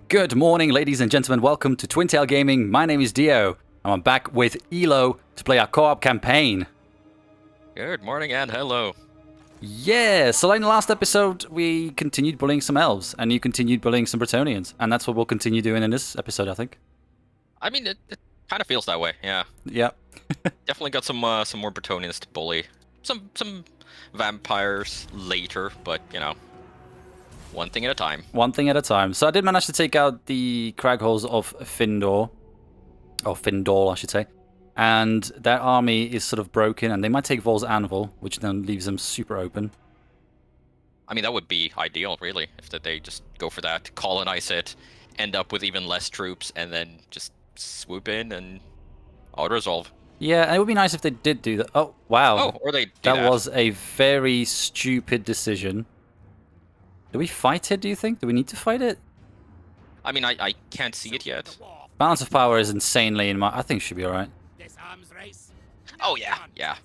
Good morning, ladies and gentlemen. Welcome to Twin-Tail Gaming. My name is Dio, and I'm back with Elo to play our co-op campaign. Good morning and hello. Yeah, so like in the last episode, we continued bullying some elves, and you continued bullying some Bretonians, and that's what we'll continue doing in this episode, I think. I mean, it kind of feels that way, yeah. Yeah. Definitely got some more Bretonians to bully. Some vampires later, but, you know, one thing at a time. One thing at a time. So I did manage to take out the cragholes of Findor, or Findor, I should say. And their army is sort of broken, and they might take Vol's Anvil, which then leaves them super open. I mean, that would be ideal, really, if they just go for that, colonize it, end up with even less troops, and then just swoop in and auto-resolve. Yeah, and it would be nice if they did do that. Oh, wow. Oh, or they do that was a very stupid decision. Do we fight it, do you think? Do we need to fight it? I mean, I can't see it yet. Balance of power is insanely in my... I think it should be alright. Oh, yeah, yeah.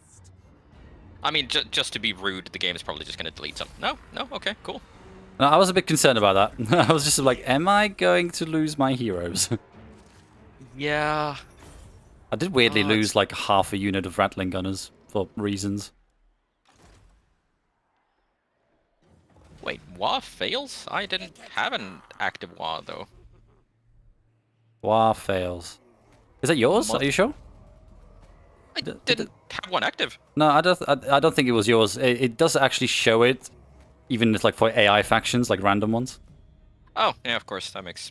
I mean, just to be rude, the game is probably just going to delete some. No, okay, cool. No, I was a bit concerned about that. I was just like, am I going to lose my heroes? Yeah. I did weirdly lose like half a unit of Rattling Gunners for reasons. Wait, WA fails? I didn't have an active WA, though. WA fails. Is that yours? Are you sure? I didn't have one active. No, I don't think it was yours. It does actually show it, even if, like for AI factions, like random ones. Oh, yeah, of course, that makes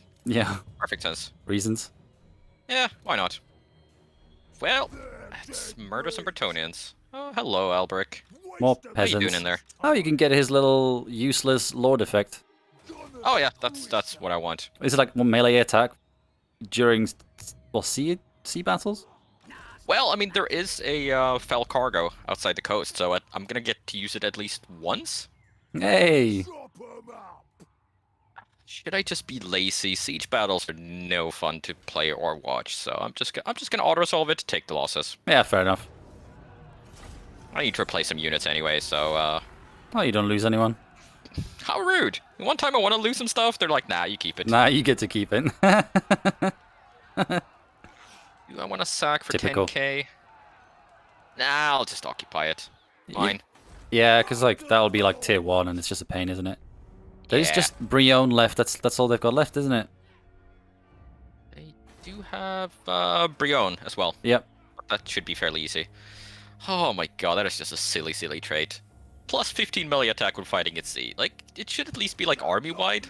perfect sense. Reasons. Yeah, why not? Well, let's murder some Bretonians. Oh, hello, Albric. More What are peasants. you doing in there? Oh, you can get his little useless Lord effect. Oh yeah, that's what I want. Is it like one melee attack during, well, sea battles? Well, I mean, there is a fell cargo outside the coast, so I'm gonna get to use it at least once. Hey! Should I just be lazy? Siege battles are no fun to play or watch, so I'm just gonna auto-resolve it to take the losses. Yeah, fair enough. I need to replace some units anyway, so Oh, you don't lose anyone. how rude! One time I want to lose some stuff, they're like, nah, you keep it. Nah, you get to keep it. I want to sack for Typical. 10k. Nah, I'll just occupy it. Fine. Yeah, because like that'll be like tier 1, and it's just a pain, isn't it? There's Yeah. just Brion left. That's all they've got left, isn't it? They do have Brion as well. Yep. That should be fairly easy. Oh my god, that is just a silly, silly trait. Plus 15 melee attack when fighting at sea. Like, it should at least be like army-wide.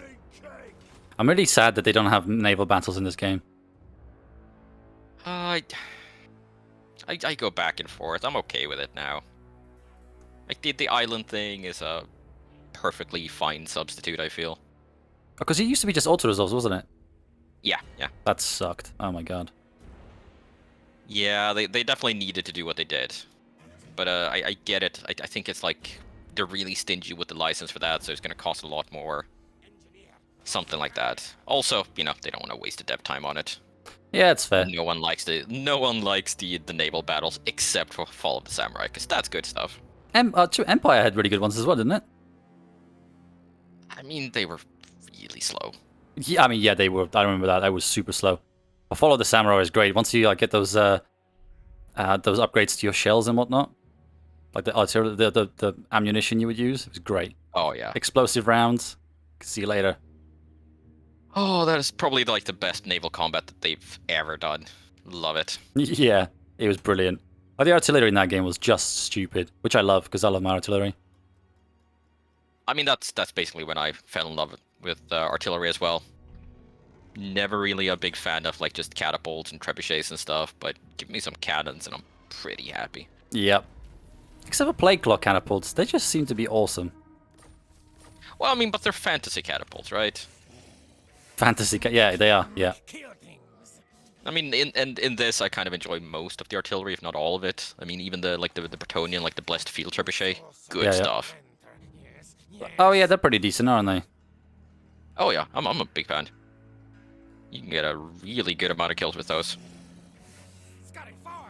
I'm really sad that they don't have naval battles in this game. I go back and forth. I'm okay with it now. Like, the island thing is a perfectly fine substitute, I feel. Because it used to be just auto-resolves, wasn't it? Yeah. That sucked. Oh my god. Yeah, they definitely needed to do what they did. But I get it. I think it's like they're really stingy with the license for that, so it's going to cost a lot more. Something like that. Also, you know, they don't want to waste the dev time on it. Yeah, it's fair. No one likes the naval battles except for Fall of the Samurai, because that's good stuff. Empire had really good ones as well, didn't it? I mean, they were really slow. Yeah, I mean, yeah, they were. I remember that. That was super slow. But Follow the Samurai is great. Once you get those upgrades to your shells and whatnot, like the ammunition you would use, it was great. Oh yeah. Explosive rounds. See you later. Oh, that is probably like the best naval combat that they've ever done. Love it. Yeah, it was brilliant. But the artillery in that game was just stupid, which I love because I love my artillery. I mean, that's basically when I fell in love with artillery as well. Never really a big fan of like just catapults and trebuchets and stuff, but give me some cannons and I'm pretty happy. Yep. Except for plague claw catapults, they just seem to be awesome. Well, I mean, but they're fantasy catapults, right? Fantasy, yeah, they are. Yeah. I mean, in this, I kind of enjoy most of the artillery, if not all of it. I mean, even the Bretonian, like the Blessed Field Trebuchet, good stuff. Oh yeah, they're pretty decent, aren't they? Oh yeah, I'm a big fan. You can get a really good amount of kills with those.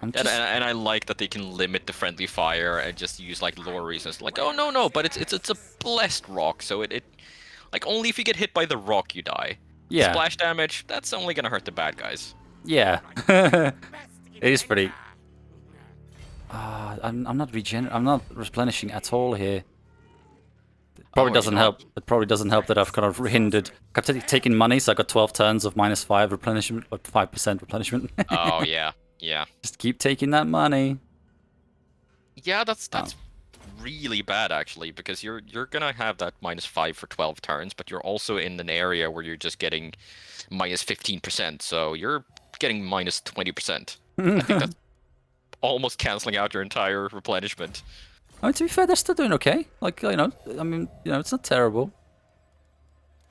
And I like that they can limit the friendly fire and just use like lore reasons, like, oh no, but it's a blessed rock, so it like only if you get hit by the rock you die. Yeah. Splash damage, that's only gonna hurt the bad guys. Yeah. It is pretty... I'm not replenishing at all here. It probably Oh, doesn't help. It probably doesn't help that I've kind of hindered. I've taken money, so I got 12 turns of -5 replenishment, like 5% replenishment. Oh yeah, yeah. Just keep taking that money. Yeah, that's really bad actually, because you're gonna have that -5 for 12 turns, but you're also in an area where you're just getting -15%, so you're getting -20%. I think that's almost canceling out your entire replenishment. I mean, to be fair, they're still doing okay. Like, you know, I mean, you know, it's not terrible.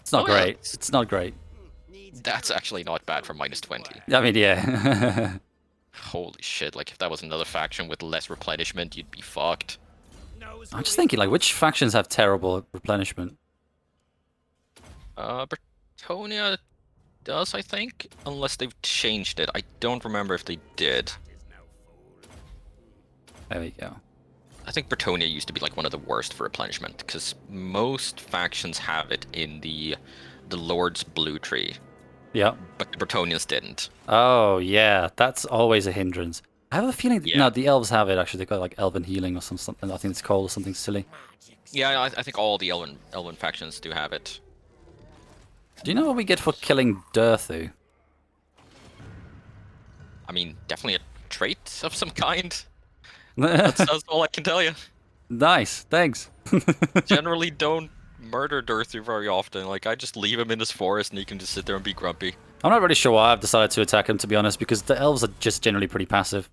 It's not Oh, yeah, great. It's not great. That's actually not bad for -20. I mean, yeah. Holy shit, like if that was another faction with less replenishment, you'd be fucked. I'm just thinking, like, which factions have terrible replenishment? Bretonia does, I think, unless they've changed it. I don't remember if they did. There we go. I think Bretonia used to be like one of the worst for replenishment, because most factions have it in the Lord's Blue Tree. Yeah. But the Bretonians didn't. Oh, yeah. That's always a hindrance. I have a feeling that, no, the elves have it, actually. They've got, like, Elven Healing or something. I think it's called or something silly. Yeah, I think all the Elven factions do have it. Do you know what we get for killing Durthu? I mean, definitely a trait of some kind. That's all I can tell you. Nice, thanks. Generally don't murder Durthu very often. Like, I just leave him in this forest and he can just sit there and be grumpy. I'm not really sure why I've decided to attack him, to be honest, because the elves are just generally pretty passive.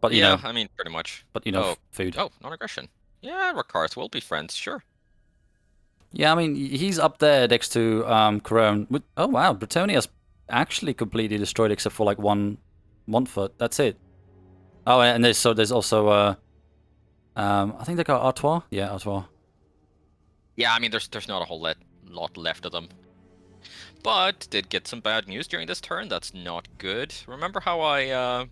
But, you know, I mean, pretty much. But, you know, food. Oh, non-aggression. Yeah, Rakarth, we'll be friends, sure. Yeah, I mean, he's up there next to Corone. Oh, wow, Bretonia's actually completely destroyed except for, like, one foot. That's it. Oh, and there's also I think they got Artois. Yeah, Artois. Yeah, I mean, there's not a whole lot left of them. But did get some bad news during this turn. That's not good. Remember how I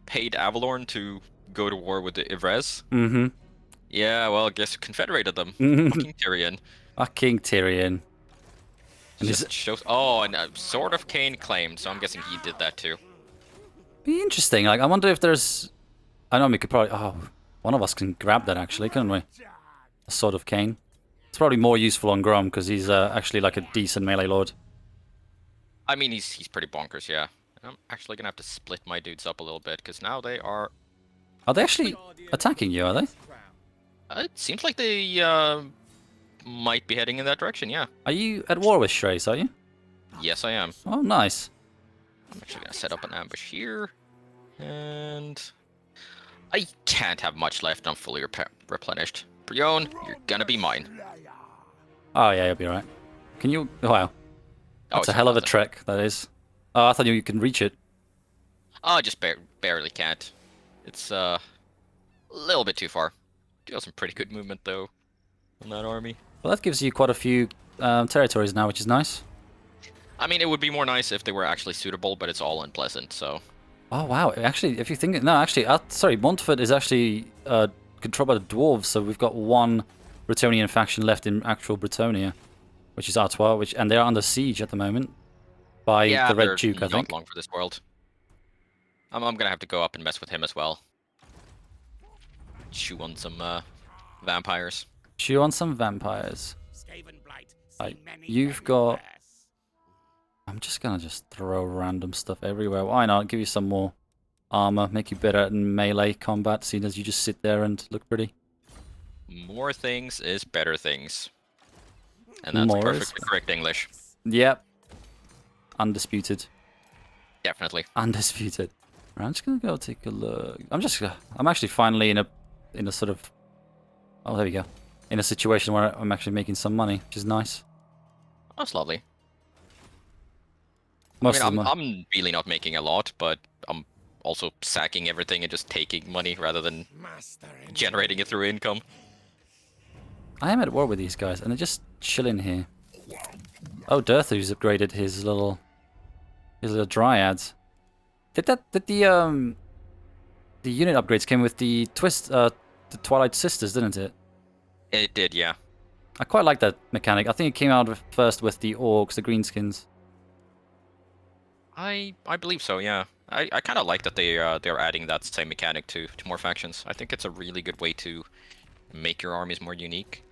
paid Avalorn to go to war with the Ivrez? Mm-hmm. Yeah, well, I guess confederated them. Fucking Tyrion. Fucking Tyrion. And just shows. Oh, and Sword of Cain claimed, so I'm guessing he did that too. Be interesting. Like, I wonder if there's. I know we could probably. Oh, one of us can grab that actually, couldn't we? A Sword of Cain. It's probably more useful on Grom because he's actually like a decent melee lord. I mean, he's pretty bonkers, yeah. I'm actually gonna have to split my dudes up a little bit because now they are. Are they actually attacking you? Are they? It seems like they might be heading in that direction, yeah. Are you at war with Shreyas, are you? Yes, I am. Oh, nice. I'm actually gonna set up an ambush here, and I can't have much left. I'm fully replenished. Brion, you're gonna be mine. Oh yeah, you'll be alright. Can you? Wow, that's a hell of a trek. That is. Oh, I thought you can reach it. Oh, I just barely can't. It's a little bit too far. Do have some pretty good movement though on that army. Well, that gives you quite a few territories now, which is nice. I mean, it would be more nice if they were actually suitable, but it's all unpleasant, so... Oh, wow. Actually, if you think... No, actually, sorry, Montfort is actually controlled by the dwarves, so we've got one Bretonian faction left in actual Bretonia, which is Artois, and they're under siege at the moment by the Red Duke, I think. Not long for this world. I'm gonna have to go up and mess with him as well. Chew on some vampires. Chew on some vampires. You've got... I'm just gonna throw random stuff everywhere. Why not? Give you some more armor, make you better at melee combat, seeing as you just sit there and look pretty. More things is better things. And that's perfectly correct English. Yep. Undisputed. Definitely. Undisputed. Right, I'm just gonna go take a look. I'm actually finally in a sort of... Oh, there we go. In a situation where I'm actually making some money, which is nice. That's lovely. I'm really not making a lot, but I'm also sacking everything and just taking money rather than generating it through income. I am at war with these guys, and they're just chilling here. Oh, Durthu's upgraded his little dryads. Did the unit upgrades came with the the Twilight Sisters, didn't it? It did, yeah. I quite like that mechanic. I think it came out first with the Orcs, the greenskins. I believe so, yeah. I kind of like that they're adding that same mechanic to more factions. I think it's a really good way to make your armies more unique.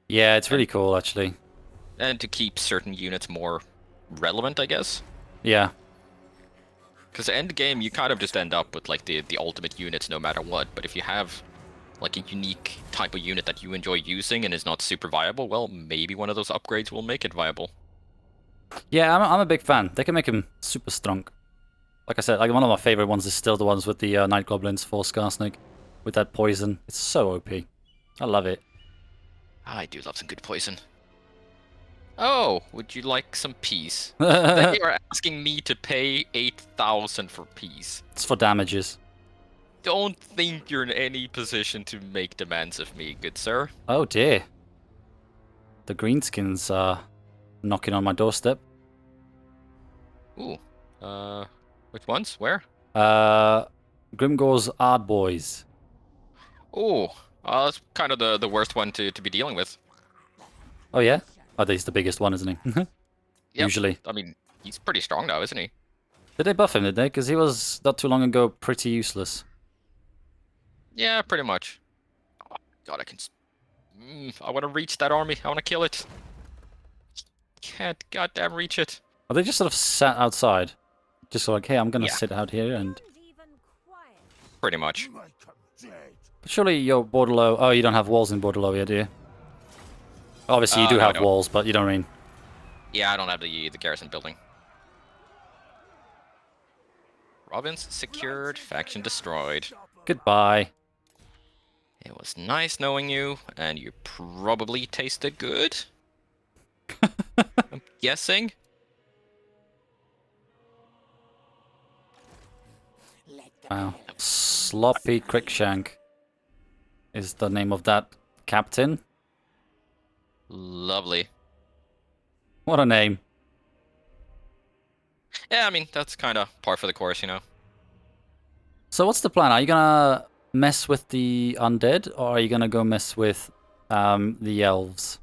Yeah, it's really And- cool, actually. And to keep certain units more relevant, I guess. Yeah. Because end game, you kind of just end up with like the ultimate units no matter what. But if you have like a unique type of unit that you enjoy using and is not super viable, well, maybe one of those upgrades will make it viable. Yeah, I'm a big fan. They can make him super strong. Like I said, like one of my favorite ones is still the ones with the Night Goblins for Skarsnik. With that poison. It's so OP. I love it. I do love some good poison. Oh, would you like some peace? They are asking me to pay 8,000 for peace. It's for damages. Don't think you're in any position to make demands of me, good sir. Oh dear. The greenskins are knocking on my doorstep. Ooh. Which ones? Where? Grimgor's Ard Boys. Oh, that's kind of the worst one to be dealing with. Oh yeah? Oh, he's the biggest one, isn't he? Yep. Usually. I mean, he's pretty strong now, isn't he? Did they buff him, did they? Because he was, not too long ago, pretty useless. Yeah, pretty much. Oh, God, I want to reach that army. I want to kill it. Can't goddamn reach it. Or they just sort of sat outside. Just sort of like, hey, I'm gonna Yeah. sit out here and... Pretty much. But surely you're Bordello... Oh, you don't have walls in Bordello yet, do you? Obviously you do No, I have don't. walls, but you don't mean... Yeah, I don't have the garrison building. Province secured, faction destroyed. Goodbye. It was nice knowing you, and you probably tasted good. I'm guessing. Wow. Sloppy Crickshank is the name of that captain. Lovely. What a name. Yeah, I mean, that's kind of par for the course, you know. So what's the plan? Are you gonna mess with the undead, or are you gonna go mess with the elves?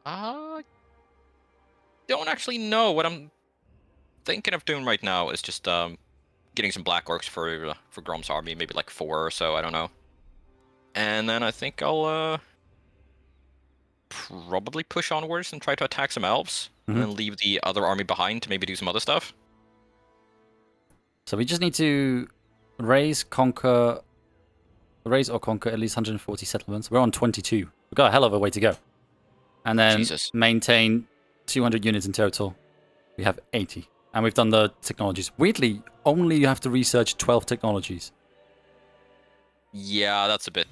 Don't actually know. What I'm thinking of doing right now is just getting some black orcs for Grom's army, maybe like 4 or so, I don't know. And then I think I'll probably push onwards and try to attack some elves, and then leave the other army behind to maybe do some other stuff. So we just need to raise or conquer at least 140 settlements. We're on 22. We've got a hell of a way to go. And then Jesus. maintain 200 units in total. We have 80. And we've done the technologies. Weirdly, only you have to research 12 technologies. Yeah, that's a bit.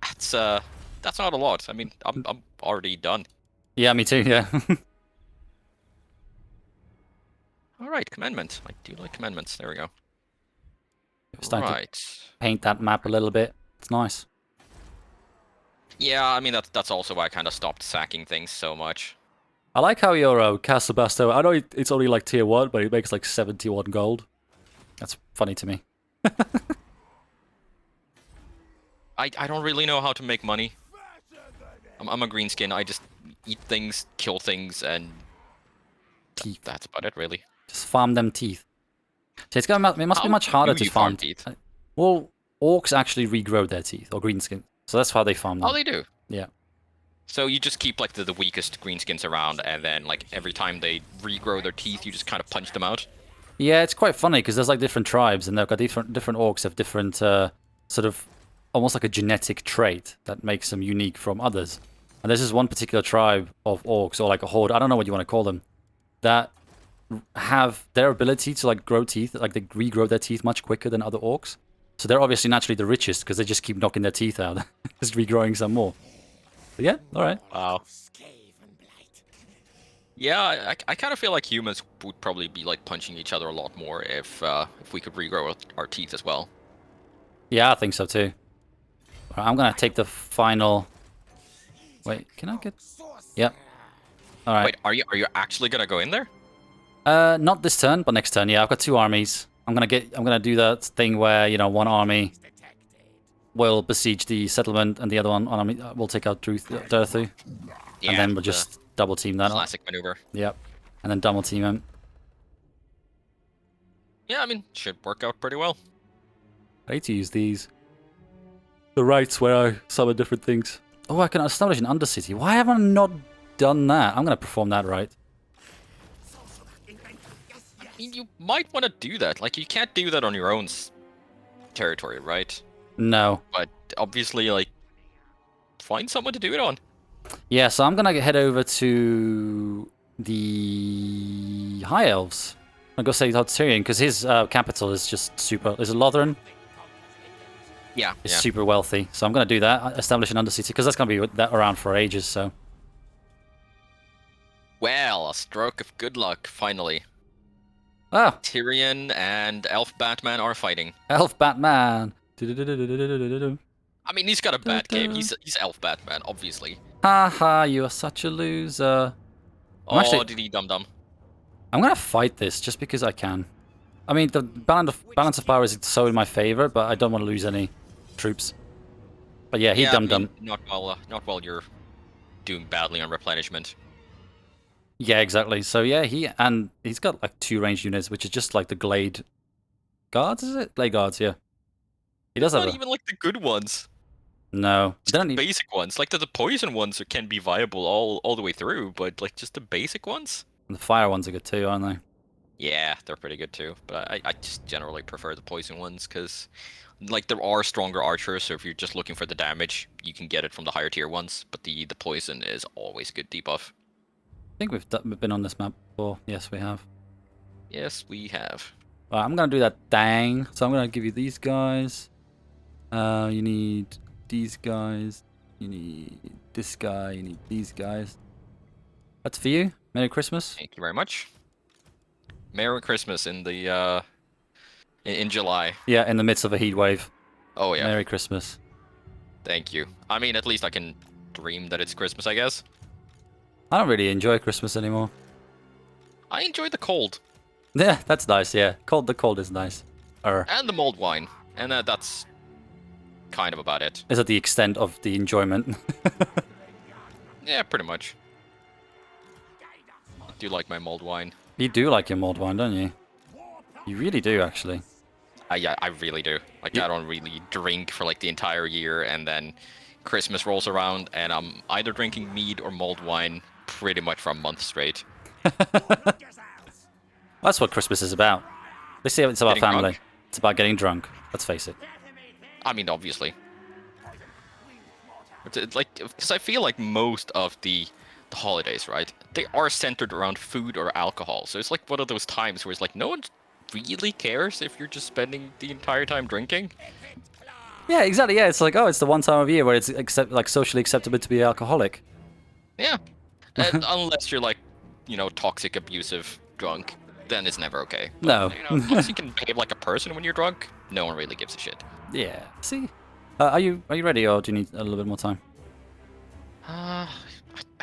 That's not a lot. I mean, I'm already done. Yeah, me too, yeah. All right, commandment. I do like commandments. There we go. Starting to Right. paint that map a little bit. It's nice. Yeah, I mean that's also why I kind of stopped sacking things so much. I like how your Castle Basto, I know it's only like tier 1, but it makes like 71 gold. That's funny to me. I don't really know how to make money. I'm a greenskin. I just eat things, kill things, and Teeth. that's about it, really. Just farm them teeth. So it must be much harder do to you farm teeth? Well, orcs actually regrow their teeth, or greenskin. So that's how they farm them. Oh, they do. Yeah. So you just keep like the weakest greenskins around, and then like every time they regrow their teeth, you just kind of punch them out. Yeah, it's quite funny because there's like different tribes, and they've got different orcs have different sort of almost like a genetic trait that makes them unique from others. And there's this one particular tribe of orcs, or like a horde, I don't know what you want to call them, that have their ability to like grow teeth, like they regrow their teeth much quicker than other orcs. So they're obviously naturally the richest because they just keep knocking their teeth out, just regrowing some more. But yeah, all right. Wow. Yeah, I kind of feel like humans would probably be like punching each other a lot more if we could regrow our teeth as well. Yeah, I think so too. All right, I'm gonna take the final. Wait, can I get? Yep. All right. Wait, are you actually gonna go in there? Not this turn, but next turn. Yeah, I've got 2 armies. I'm gonna do that thing where, you know, one army will besiege the settlement, and the other one will take out Durthu. Yeah, And then we'll just double team that. Classic maneuver. Yep. And then double team him. Yeah, I mean, should work out pretty well. I need to use these. The rites where I summon different things. Oh, I can establish an undercity. Why haven't I not done that? I'm going to perform that right. I mean, you might want to do that. Like, you can't do that on your own territory, right? No. But obviously, like, find someone to do it on. Yeah, so I'm going to head over to the High Elves. I'll go say Tyrion, because his capital is just super... Is it Lothran? Yeah. It's super wealthy. So I'm going to do that. Establish an undercity, because that's going to be around for ages, so... Well, a stroke of good luck, finally. Oh! Tyrion and Elf Batman are fighting. Elf Batman! I mean, he's got a bad game. He's Elf Batman, obviously. Haha, you are such a loser. Oh, did he dum-dum? I'm going to fight this just because I can. I mean, the balance of power is so in my favor, but I don't want to lose any troops. But yeah, he dum-dum. I mean, not while you're doing badly on replenishment. Yeah, exactly. So yeah, he's got like 2 ranged units, which is just like the Glade Guards, is it? Glade Guards, yeah. He does have not even like the good ones. No. Just the basic ones. Like the poison ones can be viable all the way through, but like just the basic ones. And the fire ones are good too, aren't they? Yeah, they're pretty good too. But I just generally prefer the poison ones because, like, there are stronger archers. So if you're just looking for the damage, you can get it from the higher tier ones. But the poison is always good debuff. I think we've been on this map before. Yes, we have. Yes, we have. Right, I'm gonna do that dang. So I'm gonna give you these guys. You need these guys. You need this guy. You need these guys. That's for you. Merry Christmas. Thank you very much. Merry Christmas in the in July. Yeah, in the midst of a heat wave. Oh yeah. Merry Christmas. Thank you. I mean, at least I can dream that it's Christmas, I guess. I don't really enjoy Christmas anymore. I enjoy the cold. Yeah, that's nice. Yeah, the cold is nice. And the mulled wine, and that's kind of about it. Is at the extent of the enjoyment. Yeah, pretty much. I do like my mulled wine. You do like your mulled wine, don't you? You really do, actually. Yeah, I really do. Like, I don't really drink for like the entire year, and then Christmas rolls around, and I'm either drinking mead or mulled wine pretty much for a month straight. That's what Christmas is about. They say it's about family. Drunk. It's about getting drunk. Let's face it. I mean, obviously. It's like, because I feel like most of the holidays, right? They are centered around food or alcohol. So it's like one of those times where it's like no one really cares if you're just spending the entire time drinking. Yeah, exactly. Yeah, it's like, oh, it's the one time of year where it's socially acceptable to be alcoholic. Yeah. And unless you're like, toxic, abusive, drunk, then it's never okay. But, No. Unless you can behave like a person when you're drunk, no one really gives a shit. Yeah. See? Are you ready, or do you need a little bit more time? I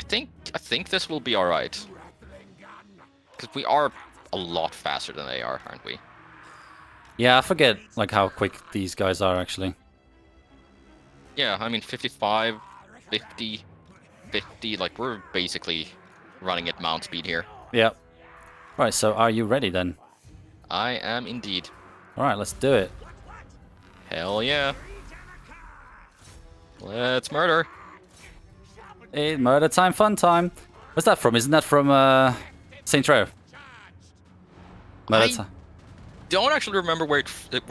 think this will be all right. Because we are a lot faster than they are, aren't we? Yeah, I forget like how quick these guys are actually. Yeah, I mean 55, 50, 50. Like we're basically running at mount speed here. Yep. Right. So are you ready then? I am indeed. All right. Let's do it. Hell yeah. Let's murder. Hey, murder time, fun time. What's that from? Isn't that from Saints Row? Murder time. Don't actually remember where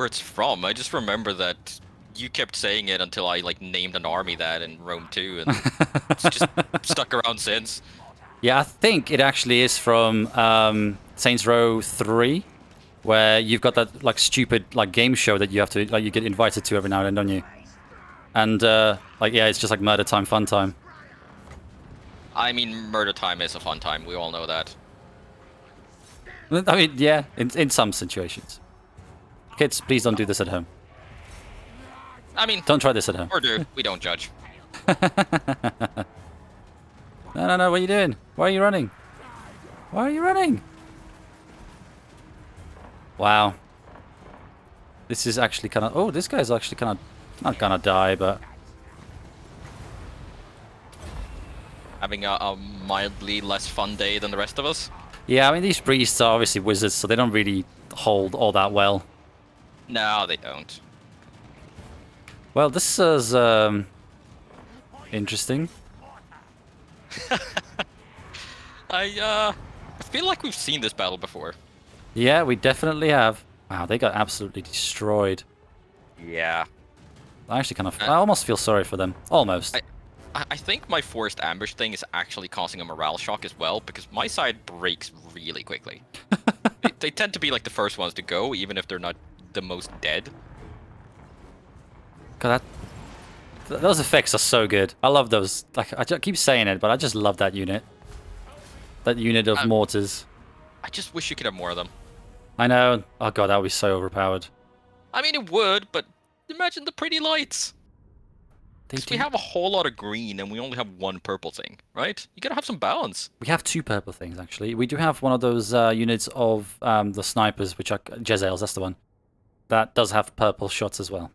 it's from. I just remember that you kept saying it until I like named an army that in Rome 2, and it's just stuck around since. Yeah, I think it actually is from Saints Row 3, where you've got that like stupid like game show that you have to you get invited to every now and then, don't you? And yeah, it's just like murder time, fun time. I mean, murder time is a fun time. We all know that. I mean, yeah, in some situations. Kids, please don't do this at home. I mean, don't try this at home. Or do. We don't judge. No, what are you doing? Why are you running? Why are you running? Wow. This is actually kind of... Oh, this guy's actually kind of Not gonna die, but Having a mildly less fun day than the rest of us. yeah, I mean these priests are obviously wizards, so they don't really hold all that well. No, they don't. Well, this is interesting. I feel like we've seen this battle before. Yeah, we definitely have. Wow, they got absolutely destroyed. Yeah. I actually kind of, I almost feel sorry for them. Almost. I think my forced ambush thing is actually causing a morale shock as well, because my side breaks really quickly. They tend to be like the first ones to go, even if they're not the most dead. God, those effects are so good. I love those. Like I keep saying it, but I just love that unit. That unit of mortars. I just wish you could have more of them. I know. Oh god, that would be so overpowered. I mean, it would, but imagine the pretty lights. We have a whole lot of green and we only have one purple thing, right? You gotta have some balance. We have two purple things, actually. We do have one of those units of the snipers, which are Jezzails, that's the one. That does have purple shots as well.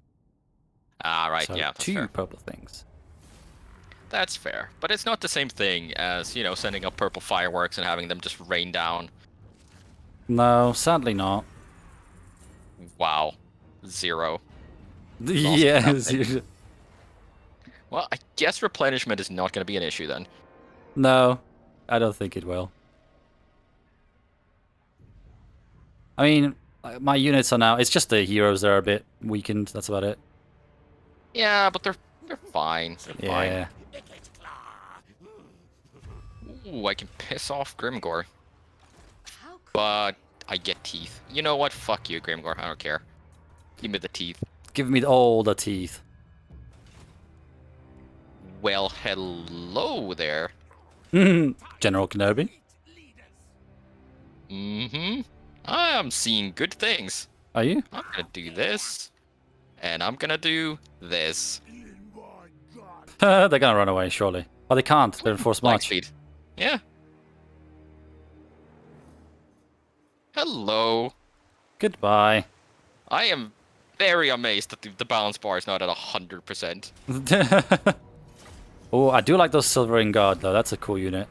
Ah, right, So yeah, that's two fair. purple things. That's fair, but it's not the same thing as, you know, sending up purple fireworks and having them just rain down. No, sadly not. Wow. 0. Yes. Well, I guess replenishment is not going to be an issue then. No, I don't think it will. I mean, my units are now... It's just the heroes that are a bit weakened, that's about it. Yeah, but they're fine. They're Yeah. fine. Ooh, I can piss off Grimgor. But I get teeth. You know what? Fuck you, Grimgor. I don't care. Give me the teeth. Give me all the teeth. Well, hello there. General Kenobi. Mm-hmm. I am seeing good things. Are you? I'm gonna do this. And I'm gonna do this. They're gonna run away, surely. Oh, they can't. They're in force Flank march. speed. Yeah. Hello. Goodbye. I am very amazed that the balance bar is not at 100%. Oh, I do like those Silvering Guard, though. That's a cool unit.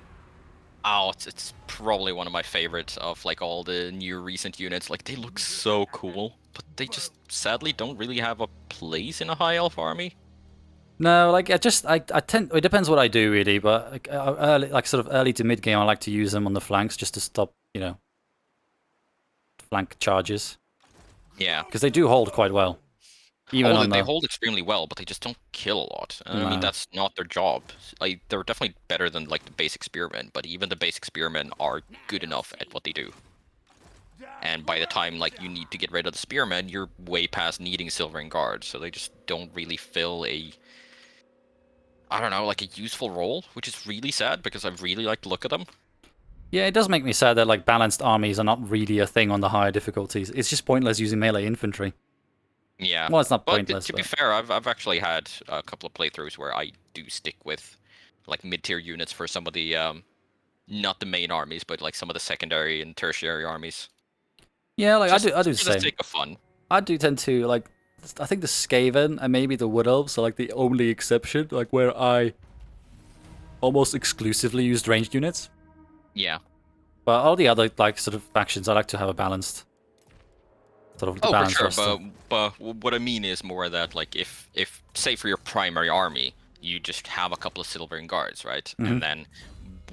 Oh, it's probably one of my favorites of like all the new recent units. Like they look so cool, but they just sadly don't really have a place in a high elf army. No, like I tend. It depends what I do, really. But like, early, like sort of early to mid game, I like to use them on the flanks just to stop, you know, flank charges. Yeah. Because they do hold quite well. Even on They hold extremely well, but they just don't kill a lot. And I mean, that's not their job. Like, they're definitely better than like the basic spearmen, but even the basic spearmen are good enough at what they do. And by the time like you need to get rid of the spearmen, you're way past needing Silvering Guard, so they just don't really fill a, I don't know, like a useful role, which is really sad because I really like to look at them. Yeah, it does make me sad that like balanced armies are not really a thing on the higher difficulties. It's just pointless using melee infantry. Yeah. Well, it's not But pointless. To be fair, I've actually had a couple of playthroughs where I do stick with like mid-tier units for some of the not the main armies, but like some of the secondary and tertiary armies. Yeah, like Just I do the for the same. sake of fun. I do tend to like. I think the Skaven and maybe the Wood Elves are like the only exception, like where I almost exclusively used ranged units. Yeah. But all the other like sort of factions, I like to have a balanced sort of balanced for sure. roster. But what I mean is more that like if say for your primary army, you just have a couple of Silvering Guards, right? Mm-hmm. And then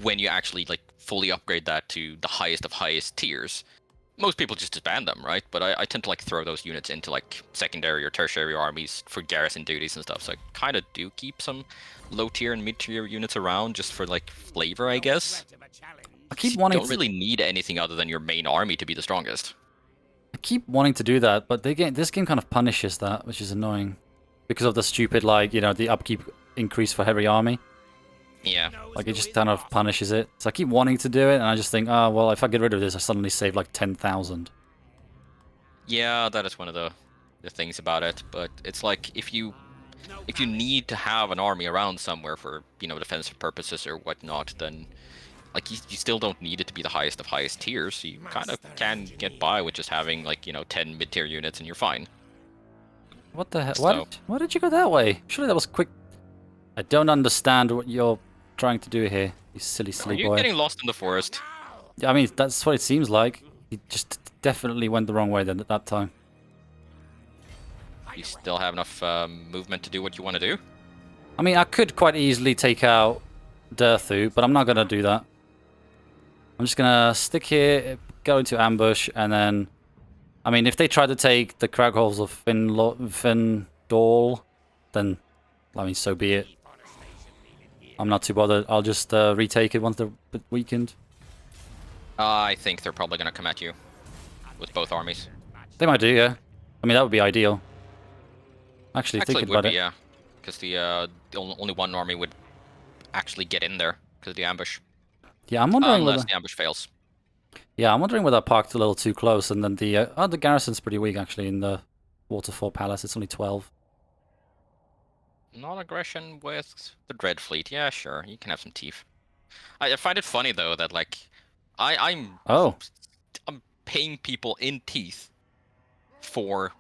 when you actually like fully upgrade that to the highest of highest tiers, most people just disband them, right? But I tend to like throw those units into like secondary or tertiary armies for garrison duties and stuff. So I kind of do keep some low tier and mid tier units around just for like flavor, I guess. I keep wanting You don't really need anything other than your main army to be the strongest. I keep wanting to do that, but this game kind of punishes that, which is annoying. Because of the stupid, like, you know, the upkeep increase for heavy army. Yeah. Like, it just kind of punishes it. So I keep wanting to do it, and I just think, oh, well, if I get rid of this, I suddenly save, like, 10,000. Yeah, that is one of the things about it. But it's like, if you need to have an army around somewhere for, you know, defensive purposes or whatnot, then... like, you still don't need it to be the highest of highest tiers, so you kind of can get by with just having, like, you know, 10 mid-tier units and you're fine. What the hell? So- Why did you go that way? Surely that was quick. I don't understand what you're trying to do here, you silly, Are silly you boy. getting lost in the forest? Yeah, I mean, that's what it seems like. He just definitely went the wrong way then at that time. You still have enough movement to do what you want to do? I mean, I could quite easily take out Durthu, but I'm not going to do that. I'm just going to stick here, go into ambush, and then... I mean, if they try to take the Cragholes of Findorl, then, I mean, so be it. I'm not too bothered. I'll just retake it once they're weakened. I think they're probably going to come at you with both armies. They might do, yeah. I mean, that would be ideal. Actually thinking would about be, it. yeah. Because the only one army would actually get in there because of the ambush. Yeah, I'm wondering Unless whether... the ambush fails. Yeah, I'm wondering whether I parked a little too close, and then the garrison's pretty weak, actually, in the Waterfall Palace. It's only 12. Non-aggression with the Dread Fleet. Yeah, sure. You can have some teeth. I find it funny, though, that, like, I'm paying people in teeth for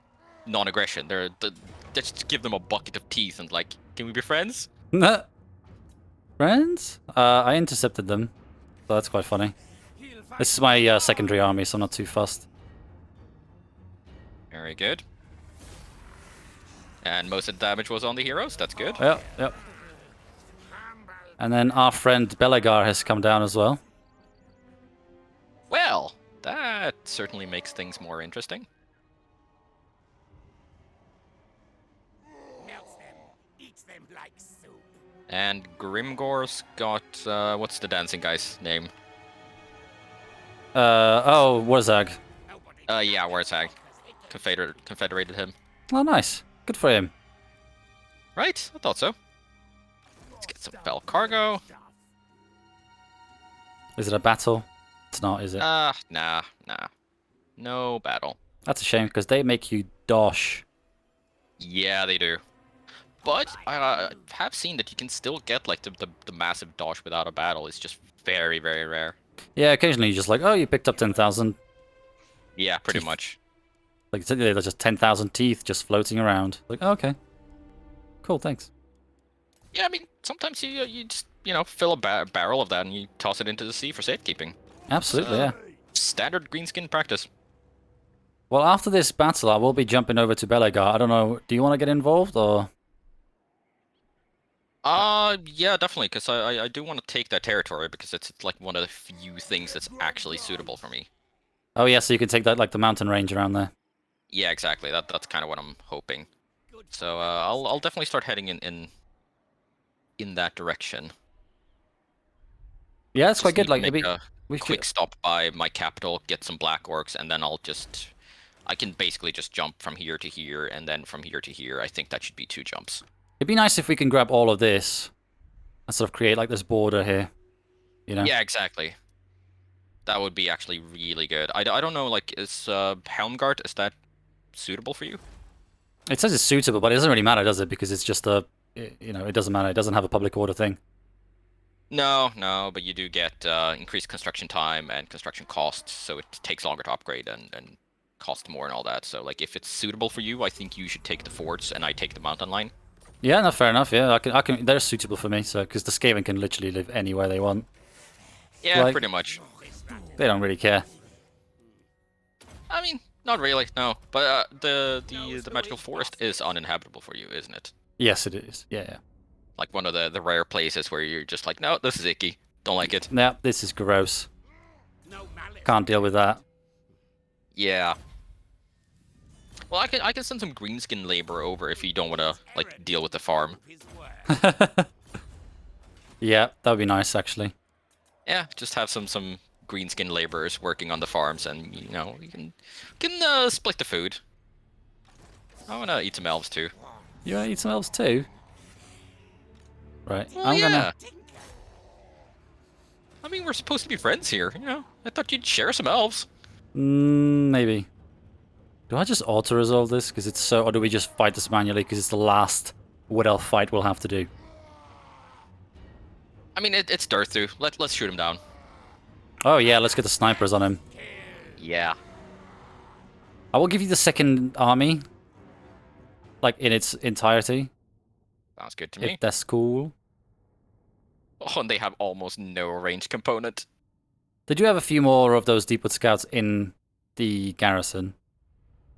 non-aggression. Just give them a bucket of teeth and, like, can we be friends? Friends? I intercepted them, so that's quite funny. This is my secondary army, so I'm not too fussed. Very good. And most of the damage was on the heroes. That's good. Yep, yep. And then our friend Belegar has come down as well. Well, that certainly makes things more interesting. And Grimgor's got, what's the dancing guy's name? Oh, Warzag. Yeah, Warthag. Confederated him. Oh, nice. Good for him. Right? I thought so. Let's get some fell cargo. Is it a battle? It's not, is it? Nah. No battle. That's a shame, because they make you dosh. Yeah, they do. But I have seen that you can still get like the massive dosh without a battle. It's just very, very rare. Yeah, occasionally you're just like, oh, you picked up 10,000. Yeah, pretty much. Like, there's just 10,000 teeth just floating around. Like, oh, okay. Cool, thanks. Yeah, I mean, sometimes you just, fill a barrel of that and you toss it into the sea for safekeeping. Absolutely, yeah. Standard greenskin practice. Well, after this battle, I will be jumping over to Belegar. I don't know, do you want to get involved, or...? Yeah, definitely, because I do want to take that territory, because it's like one of the few things that's actually suitable for me. Oh, yeah, so you can take that, like, the mountain range around there. Yeah, exactly. That's kind of what I'm hoping. So, I'll definitely start heading in that direction. Yeah, that's quite good. Like, make a we quick stop by my capital, get some black orcs, and then I can basically just jump from here to here, and then from here to here. I think that should be 2 jumps. It'd be nice if we can grab all of this and sort of create, like, this border here. You know? Yeah, exactly. That would be actually really good. I don't know, like, is Helmgart, is that suitable for you? It says it's suitable, but it doesn't really matter, does it? Because it's just it doesn't matter. It doesn't have a public order thing. No, but you do get increased construction time and construction costs, so it takes longer to upgrade and cost more and all that. So, like, if it's suitable for you, I think you should take the forts and I take the mountain line. Yeah, no, fair enough. Yeah, I can. They're suitable for me, so because the Skaven can literally live anywhere they want. Yeah, Like, pretty much. They don't really care. I mean, not really, no. But the magical forest is uninhabitable for you, isn't it? Yes, it is. Yeah. Like one of the rare places where you're just like, no, this is icky. Don't like it. Yeah, this is gross. Can't deal with that. Yeah. Well, I can send some greenskin labor over if you don't want to like deal with the farm. Yeah, that would be nice actually. Yeah, just have some greenskin laborers working on the farms, and you can split the food. I want to eat some elves too. You want to eat some elves too? Right. Well, I'm gonna. I mean, we're supposed to be friends here, I thought you'd share some elves. Maybe. Do I just auto-resolve this? Because it's so... Or do we just fight this manually? Because it's the last Wood Elf fight we'll have to do. I mean, it's Durthu. Let's shoot him down. Oh yeah, let's get the snipers on him. Yeah. I will give you the second army. like in its entirety, Sounds good to if me. that's cool. Oh, and they have almost no range component. They do have a few more of those Deepwood Scouts in the garrison.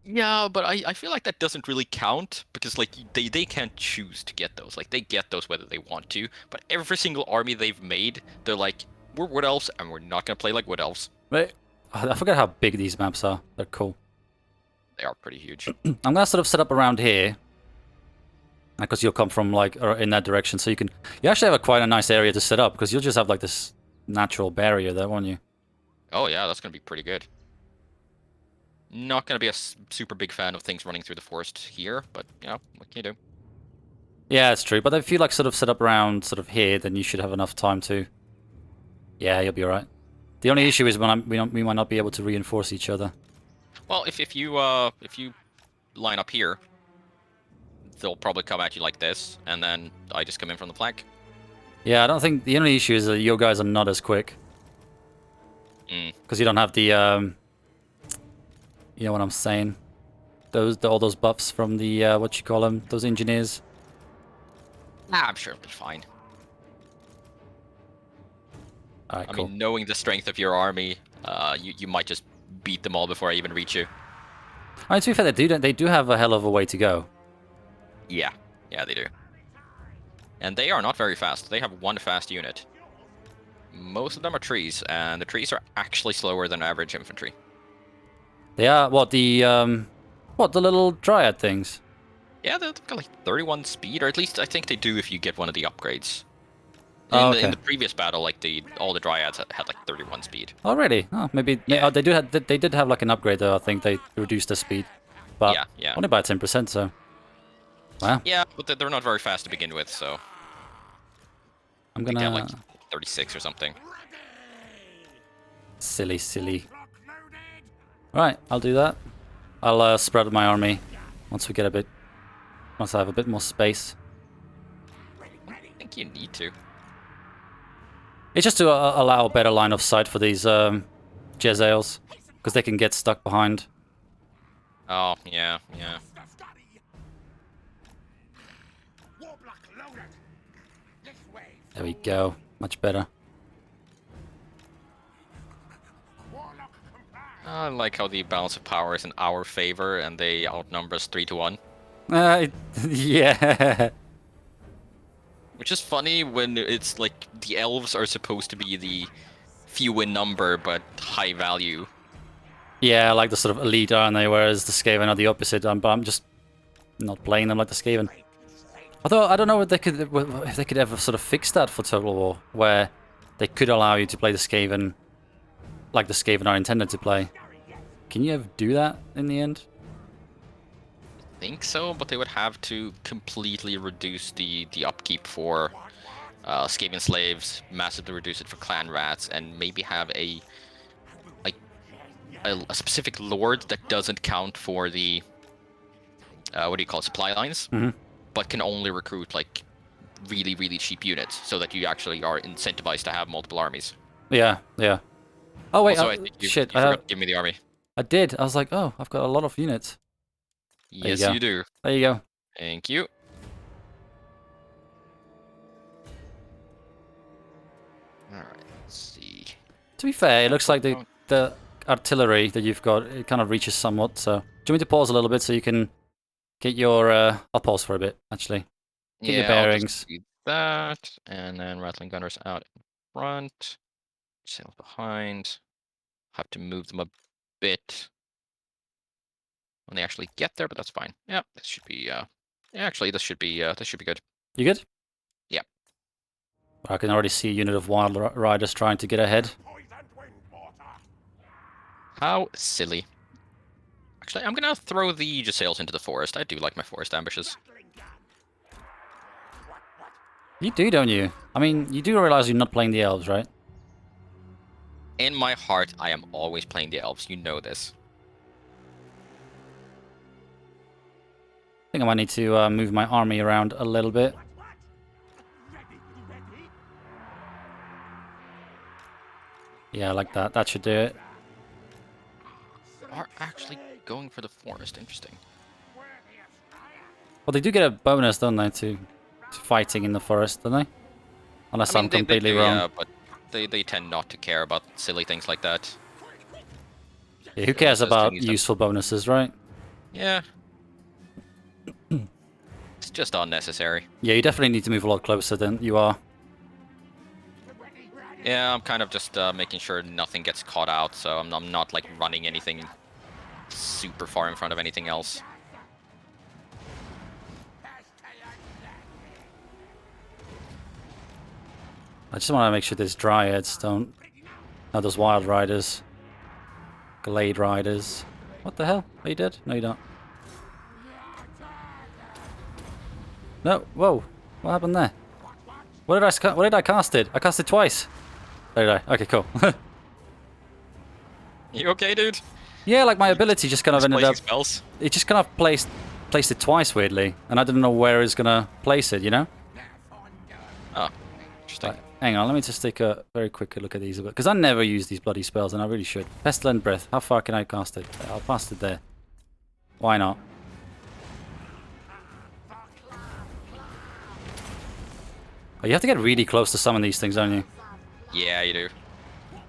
Yeah, but I feel like that doesn't really count because like they can't choose to get those. Like they get those whether they want to. But every single army they've made, they're like, we're Wood Elves and we're not gonna play like Wood Elves. Right? I forget how big these maps are. They're cool. They are pretty huge. I'm gonna sort of set up around here, because you'll come from like or in that direction, so you actually have quite a nice area to set up because you'll just have like this natural barrier there, won't you? Oh yeah, that's gonna be pretty good. Not gonna be a super big fan of things running through the forest here, but you know, what can you do? Yeah, it's true. But if you like sort of set up around sort of here, then you should have enough time to. Yeah, you'll be alright. The only issue is when we might not be able to reinforce each other. Well, if you line up here, they'll probably come at you like this, and then I just come in from the flank. Yeah, I don't think the only issue is that your guys are not as quick because you don't have the you know what I'm saying? All those buffs from the what you call them? Those engineers. Nah, I'm sure it'll be fine. All right, I cool. mean, knowing the strength of your army, you might just beat them all before I even reach you. I mean, to be fair, they do have a hell of a way to go. Yeah, they do. And they are not very fast. They have one fast unit. Most of them are trees, and the trees are actually slower than average infantry. They are the little dryad things. Yeah, they've got like 31 speed, or at least I think they do if you get one of the upgrades. Oh, In okay. the previous battle, like all the dryads had like 31 speed. Already? Oh, maybe. Yeah. Oh, they did have like an upgrade though. I think they reduced the speed, but Yeah. only by 10%. So, wow. Yeah, but they're not very fast to begin with, so I'm I think they have like gonna 36 or something. silly. Right, I'll do that. I'll spread my army once I have a bit more space. I think you need to. It's just to allow a better line of sight for these Jezzails, because they can get stuck behind. Oh, yeah. There we go. Much better. I like how the balance of power is in our favor, and they outnumber us 3-1. Yeah. Which is funny when it's like the elves are supposed to be the few in number but high value. Yeah, like the sort of elite, aren't they? Whereas the Skaven are the opposite. But I'm just not playing them like the Skaven. Although I don't know if they could ever sort of fix that for Total War, where they could allow you to play the Skaven like the Skaven are intended to play. Can you ever do that in the end? I think so, but they would have to completely reduce the upkeep for Skaven slaves, massively reduce it for clan rats, and maybe have a specific lord that doesn't count for the what do you call it, supply lines, but can only recruit like really cheap units, so that you actually are incentivized to have multiple armies. Yeah. Oh wait, Also, I think you shit! forgot to give me the army. I did. I was like, oh, I've got a lot of units. Yes, you go. you do. There you go. Thank you. Alright, let's see. To be fair, it looks like the artillery that you've got, it kind of reaches somewhat. So, do you want me to pause a little bit so you can get your? I'll pause for a bit actually. Get your I'll bearings. just do that, and then rattling gunners out in front, sails behind. Have to move them a bit when they actually get there, but that's fine. Yeah, this should be. Actually, this should be good. You good? Yeah. I can already see a unit of wild riders trying to get ahead. How silly. Actually, I'm gonna throw the Gisales into the forest. I do like my forest ambushes. You do, don't you? I mean, you do realize you're not playing the elves, right? In my heart, I am always playing the elves. You know this. I think I might need to move my army around a little bit. Yeah, I like that. That should do it. Are actually going for the forest. Interesting. Well, they do get a bonus, don't they, to fighting in the forest, don't they? Unless I'm completely they do, wrong. yeah, but they tend not to care about silly things like that. Yeah, who cares Also, about things useful bonuses, right? yeah. It's just unnecessary. Yeah, you definitely need to move a lot closer than you are. Yeah, I'm kind of just making sure nothing gets caught out, so I'm not like running anything super far in front of anything else. I just want to make sure these dryads don't... No, those wild riders. Glade riders. What the hell? Are you dead? No, you don't. No, whoa. What happened there? What did I cast it? I cast it twice. There you go. Okay, cool. You okay, dude? Yeah, like my ability just kind of ended up... Spells? It just kind of placed it twice, weirdly. And I didn't know where it was going to place it, you know? Oh, interesting. Right, hang on, let me just take a very quick look at these. Because I never use these bloody spells, and I really should. Pestilent Breath. How far can I cast it? I'll cast it there. Why not? Oh, you have to get really close to some of these things, don't you? Yeah, you do.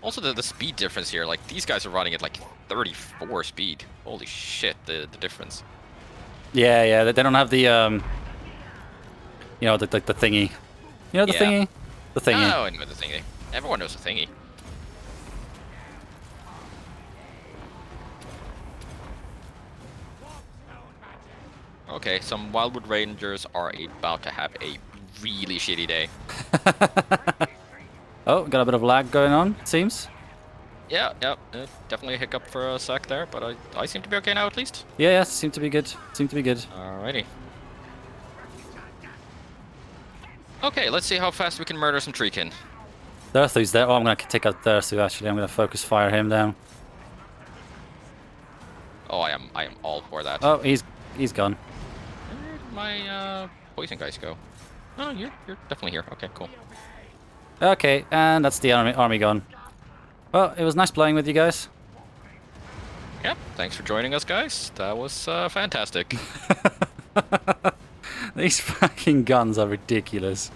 Also, the speed difference here, like, these guys are running at, like, 34 speed. Holy shit, the difference. Yeah, yeah, they don't have the, you know, the thingy. You know the thingy? The thingy. Oh, I know the thingy. Everyone knows the thingy. Okay, some Wildwood Rangers are about to have a really shitty day. Oh, got a bit of lag going on, it seems. Yeah, definitely a hiccup for a sec there, but I seem to be okay now at least. Yeah, yeah, seem to be good. Seem to be good. Alrighty. Okay, let's see how fast we can murder some Treekin. Thurthu's there. Oh, I'm going to take out Thurthu, actually. I'm going to focus fire him down. Oh, I am all for that. Oh, he's gone. Where did my poison guys go? Oh, you're definitely here. Okay, cool. Okay, and that's the army gone. Well, it was nice playing with you guys. Yep, thanks for joining us, guys. That was fantastic. These fucking guns are ridiculous.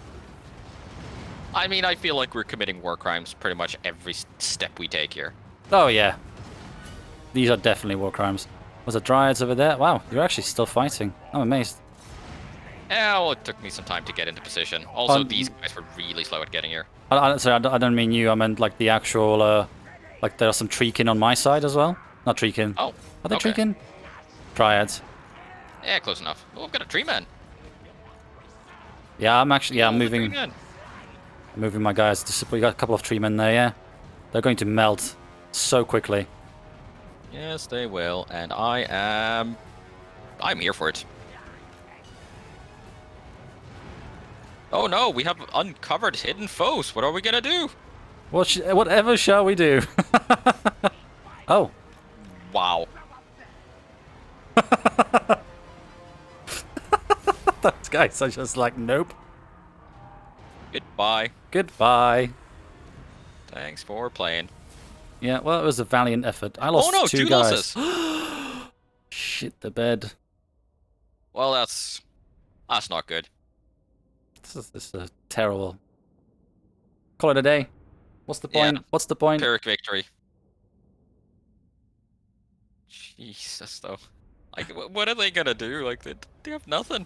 I mean, I feel like we're committing war crimes pretty much every step we take here. Oh, yeah. These are definitely war crimes. Was there dryads over there? Wow, you're actually still fighting. I'm amazed. Yeah, well, it took me some time to get into position. Also, these guys were really slow at getting here. Sorry, I don't mean you. I meant like the actual, like there are some Treekin on my side as well. Not Treekin. Oh, are they okay. Treekin? Dryads. Yeah, close enough. Oh, I've got a tree man. Yeah, I'm actually, yeah, I'm moving my guys to support. You got a couple of tree men there, yeah. They're going to melt so quickly. Yes, they will, and I'm here for it. Oh no, we have uncovered hidden foes. What are we gonna do? Whatever shall we do? Oh. Wow. Those guys are just like, nope. Goodbye. Goodbye. Thanks for playing. Yeah, well, it was a valiant effort. I lost two guys. Losses. Shit the bed. Well, that's not good. This is a terrible. Call it a day. What's the point? Yeah. What's the point? Pyrrhic victory. Jesus, though. Like, what are they gonna do? Like, they have nothing.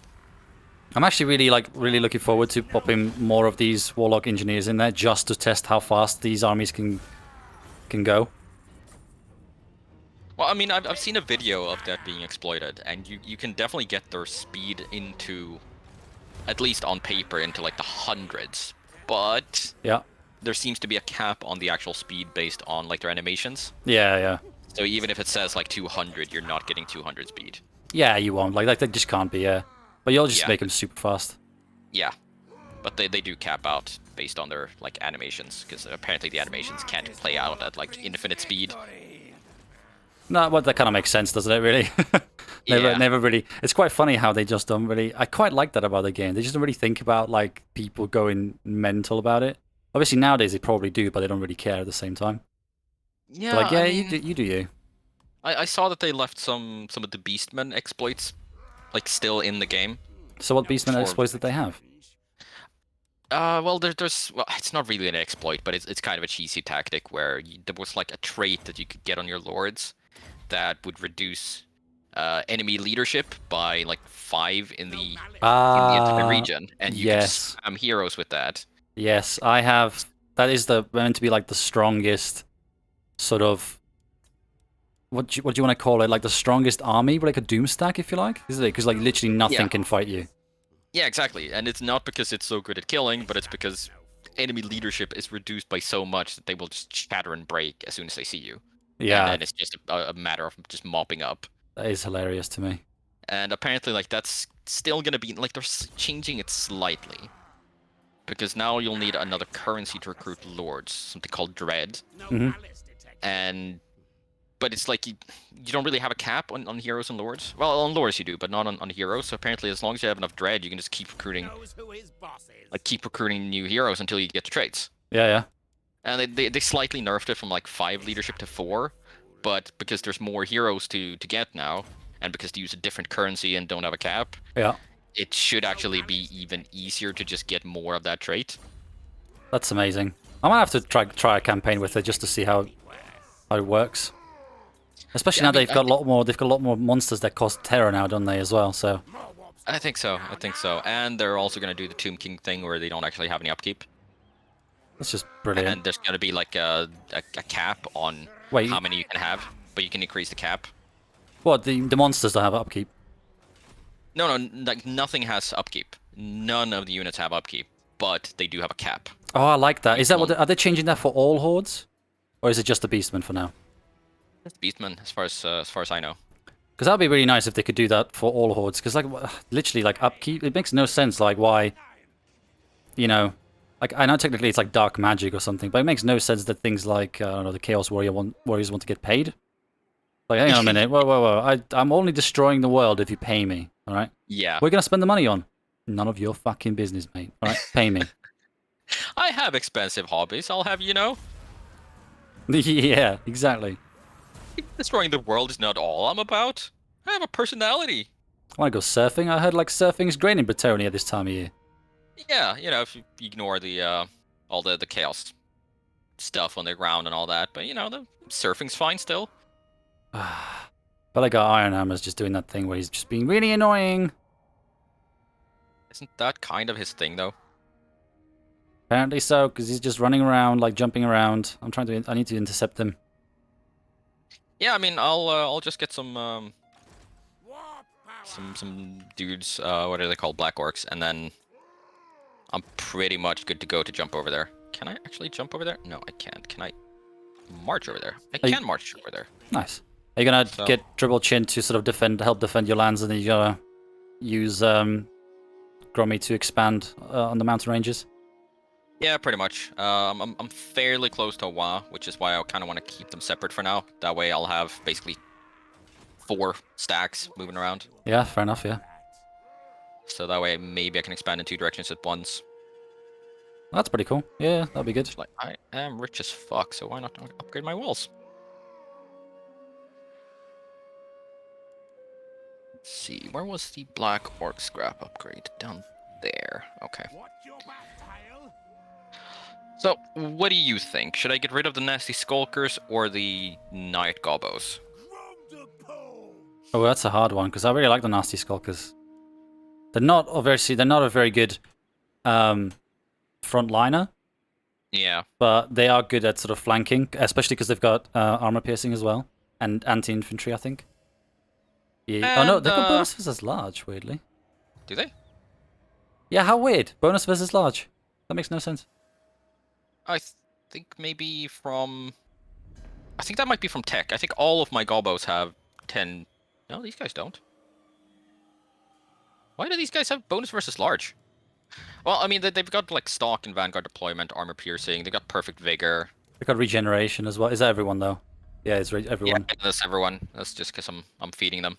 I'm actually really looking forward to popping more of these Warlock engineers in there just to test how fast these armies can go. Well, I mean, I've seen a video of that being exploited, and you can definitely get their speed into, at least on paper, into like the hundreds. But yeah, there seems to be a cap on the actual speed based on like their animations. Yeah, yeah. So even if it says like 200, you're not getting 200 speed. Yeah, you won't. Like they just can't be. Yeah, but you'll just make them super fast. Yeah, but they do cap out based on their like animations, because apparently the animations can't play out at like infinite speed. No, well, that kind of makes sense, doesn't it? Really? Never really. It's quite funny how they just don't really. I quite like that about the game. They just don't really think about like people going mental about it. Obviously nowadays they probably do, but they don't really care at the same time. Yeah, like, yeah, I mean, you do you. I saw that they left some of the Beastman exploits like still in the game. So what Beastman For- Exploits did they have? Well, well, it's not really an exploit, but it's kind of a cheesy tactic where there was like a trait that you could get on your lords that would reduce enemy leadership by like 5 in the entire region, and you could Yes. spam heroes with that. Yes, I have. That is meant to be like the strongest sort of. What do you want to call it? Like the strongest army, but like a doom stack, if you like, is it? Because like literally nothing Yeah. can fight you. Yeah, exactly. And it's not because it's so good at killing, but it's because enemy leadership is reduced by so much that they will just shatter and break as soon as they see you. Yeah, And then it's just a matter of just mopping up. that is hilarious to me. And apparently, like, that's still gonna be, like, they're changing it slightly. Because now you'll need another currency to recruit lords, something called Dread. Mm-hmm. But it's like you don't really have a cap on heroes and lords. Well, on lords you do, but not on heroes. So apparently, as long as you have enough Dread, you can just keep recruiting, new heroes until you get to traits. Yeah, yeah. And they slightly nerfed it from like 5 leadership to 4, but because there's more heroes to get now, and because they use a different currency and don't have a cap, Yeah. it should actually be even easier to just get more of that trait. That's amazing. I might have to try a campaign with it just to see how it works. Especially Yeah, now I mean, they've got a lot more monsters that cost terror now, don't they, as well? So I think so. And they're also going to do the Tomb King thing where they don't actually have any upkeep. that's just brilliant. And there's going to be like a cap on Wait. how many you can have, but you can increase the cap. What, the monsters don't have upkeep? No, like nothing has upkeep. None of the units have upkeep, but they do have a cap. Oh, I like that. Is that are they changing that for all hordes, or is it just the Beastmen for now? It's Beastman, as far as I know. Because that'd be really nice if they could do that for all hordes. Because like literally, like upkeep, it makes no sense. Like why, you know, like I know technically it's like dark magic or something, but it makes no sense that things like I don't know, the Chaos Warriors want to get paid. Like, hang on a minute, whoa! I'm only destroying the world if you pay me. All right? Yeah. We're gonna spend the money on. None of your fucking business, mate. All right? Pay me. I have expensive hobbies. I'll have you know. Yeah, exactly. Destroying the world is not all I'm about. I have a personality. I want to go surfing. I heard like surfing is great in Bretonia this time of year. Yeah, you know, if you ignore the all the chaos stuff on the ground and all that, but you know, the surfing's fine still. But like our Iron Hammer's just doing that thing where he's just being really annoying. Isn't that kind of his thing though? Apparently so, because he's just running around, like jumping around. I need to intercept him. Yeah, I mean, I'll just get some dudes. What are they called? Black Orcs, and then I'm pretty much good to go to jump over there. Can I actually jump over there? No, I can't. Can I march over there? I can march over there. Nice. Are you gonna get Dribble Chin to sort of help defend your lands, and then you gotta use Grommy to expand on the mountain ranges? Yeah, pretty much. I'm fairly close to Wa, which is why I kind of want to keep them separate for now. That way I'll have basically 4 stacks moving around. Yeah, fair enough, yeah. So that way maybe I can expand in 2 directions at once. That's pretty cool. Yeah, that'd be good. Like, I am rich as fuck, so why not upgrade my walls? Let's see, where was the Black Orc scrap upgrade? Down there. Okay. So, what do you think? Should I get rid of the Nasty Skulkers or the Night Gobbos? Oh, that's a hard one because I really like the Nasty Skulkers. They're not a very good frontliner. Yeah. But they are good at sort of flanking, especially because they've got armor piercing as well and anti-infantry, I think. Yeah. And, oh no, they've got bonus versus large. Weirdly. Do they? Yeah, how weird. Bonus versus large. That makes no sense. I think maybe from... I think that might be from tech. I think all of my Gobbos have 10... No, these guys don't. Why do these guys have bonus versus large? Well, I mean, they've got, like, stock and Vanguard deployment, armor piercing, they've got perfect vigor. They've got regeneration as well. Is that everyone, though? Yeah, it's everyone. Yeah, that's everyone. That's just because I'm feeding them.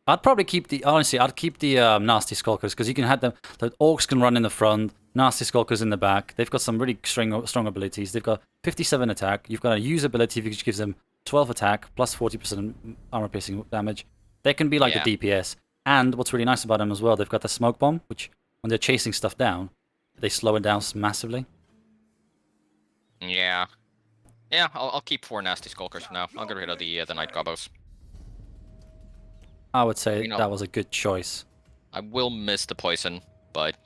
I'd probably keep the... Honestly, I'd keep the Nasty Skulkers, because you can have them... The Orcs can run in the front, Nasty Skulkers in the back. They've got some really strong abilities. They've got 57 attack. You've got a use ability which gives them 12 attack, plus 40% armor piercing damage. They can be like a DPS. And what's really nice about them as well, they've got the smoke bomb, which when they're chasing stuff down, they slow it down massively. Yeah. Yeah, I'll keep 4 nasty skulkers for now. I'll get rid of the night gobbos. I would say You know, that was a good choice. I will miss the poison, but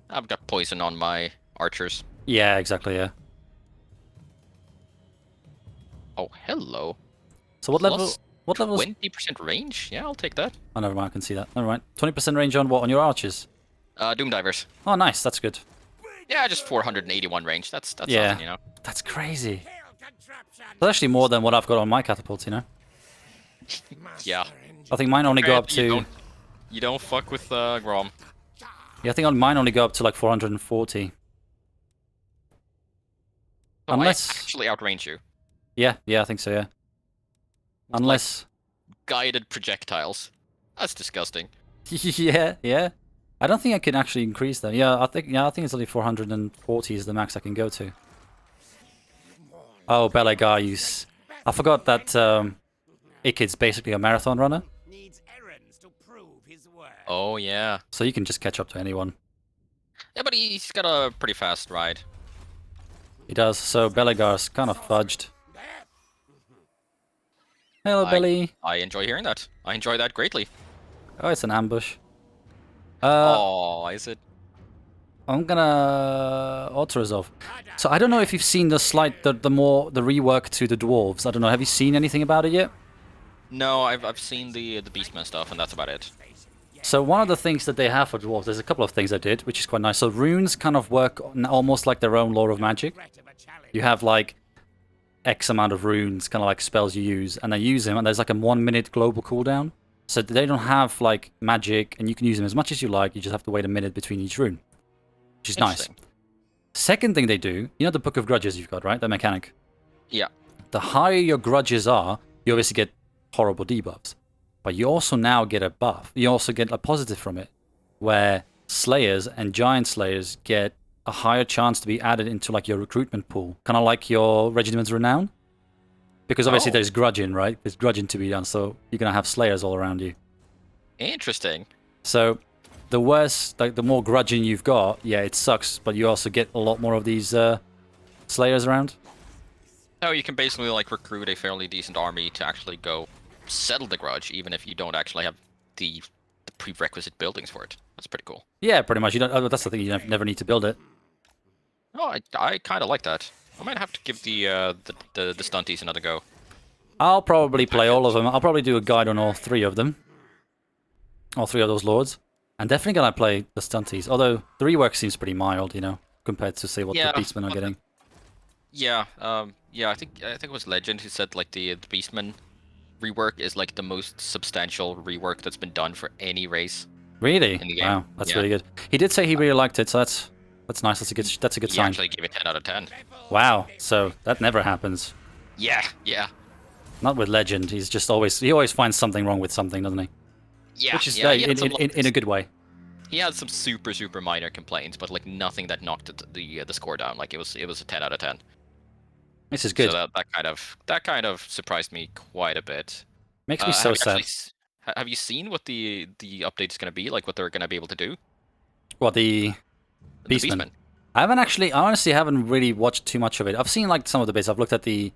I've got poison on my archers. Yeah, exactly, yeah. Oh, hello. So what level? What level? 20% range? Yeah, I'll take that. Oh, never mind, I can see that. Never mind. 20% range on what? On your archers? Doom divers. Oh, nice, that's good. Yeah, just 481 range. That's Yeah. nothing, you know. That's crazy. That's actually more than what I've got on my catapults, you know? Yeah. I think mine only go up to... You don't fuck with Grom. Yeah, I think mine only go up to like 440. Oh, Unless... I actually outrange you. Yeah, I think so, yeah. Unless... Like, guided projectiles. That's disgusting. yeah. I don't think I can actually increase that. Yeah, I think it's only 440 is the max I can go to. Oh, Belegayus. I forgot that Ikit's basically a marathon runner. Oh, yeah. So you can just catch up to anyone. Yeah, but he's got a pretty fast ride. He does. So Belegar's kind of fudged. Hello, Belly. I enjoy hearing that. I enjoy that greatly. Oh, it's an ambush. Oh, is it? I'm gonna auto-resolve. So I don't know if you've seen the rework to the dwarves. I don't know. Have you seen anything about it yet? No, I've seen the Beastman stuff, and that's about it. So one of the things that they have for dwarves, there's a couple of things I did, which is quite nice. So runes kind of work almost like their own lore of magic. You have like X amount of runes, kind of like spells you use, and they use them, and there's like a 1 minute global cooldown. So they don't have like magic, and you can use them as much as you like. You just have to wait a minute between each rune, which is nice. Second thing they do, you know the Book of Grudges you've got, right? The mechanic. Yeah. The higher your grudges are, you obviously get horrible debuffs. But you also now get a buff. You also get a positive from it, where Slayers and Giant Slayers get a higher chance to be added into like your recruitment pool. Kind of like your Regiment's Renown. Because obviously there's grudging, right? There's grudging to be done, so you're going to have Slayers all around you. Interesting. So the worse, like the more grudging you've got, yeah, it sucks, but you also get a lot more of these Slayers around. Oh, you can basically like recruit a fairly decent army to actually go settle the grudge, even if you don't actually have the prerequisite buildings for it. That's pretty cool. Yeah, pretty much. You don't. That's the thing. You never need to build it. Oh, I kind of like that. I might have to give the stunties another go. I'll probably play all of them. I'll probably do a guide on all 3 of them. All 3 of those lords. And definitely gonna play the stunties. Although the rework seems pretty mild, you know, compared to say what the Beastmen are getting. Yeah, yeah. I think it was Legend who said like the Beastman rework is like the most substantial rework that's been done for any race. Really? In the game. Wow, that's really good. He did say he really liked it, so that's nice. That's a good sign. He actually gave it 10 out of 10. Wow, so that never happens. Yeah. Not with Legend. He always finds something wrong with something, doesn't he? Yeah. Which is in a good way. He had some super minor complaints, but like nothing that knocked the score down. Like it was a 10 out of 10. This is good. So that kind of surprised me quite a bit. Makes me so sad. Have you seen what the update is going to be? Like what they're going to be able to do? What, the Beastman? I honestly haven't really watched too much of it. I've seen like some of the bits. I've looked at the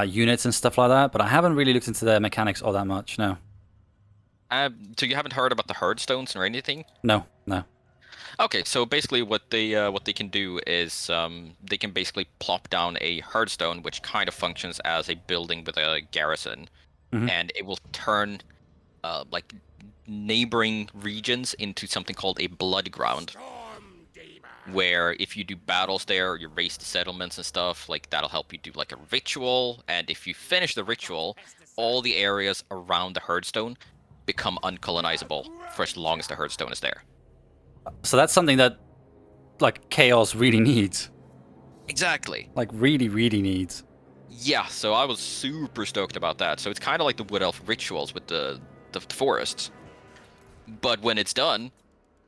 units and stuff like that, but I haven't really looked into the mechanics all that much. No. So you haven't heard about the herd stones or anything? No. Okay, so basically what they can do is they can basically plop down a herd stone, which kind of functions as a building with a garrison, and it will turn like neighboring regions into something called a blood ground, where if you do battles there or you raise the settlements and stuff, like that'll help you do like a ritual, and if you finish the ritual, all the areas around the herdstone become uncolonizable for as long as the herdstone is there. So that's something that like Chaos really needs. Exactly. Like really needs. Yeah, so I was super stoked about that. So it's kind of like the Wood Elf rituals with the forests. But when it's done,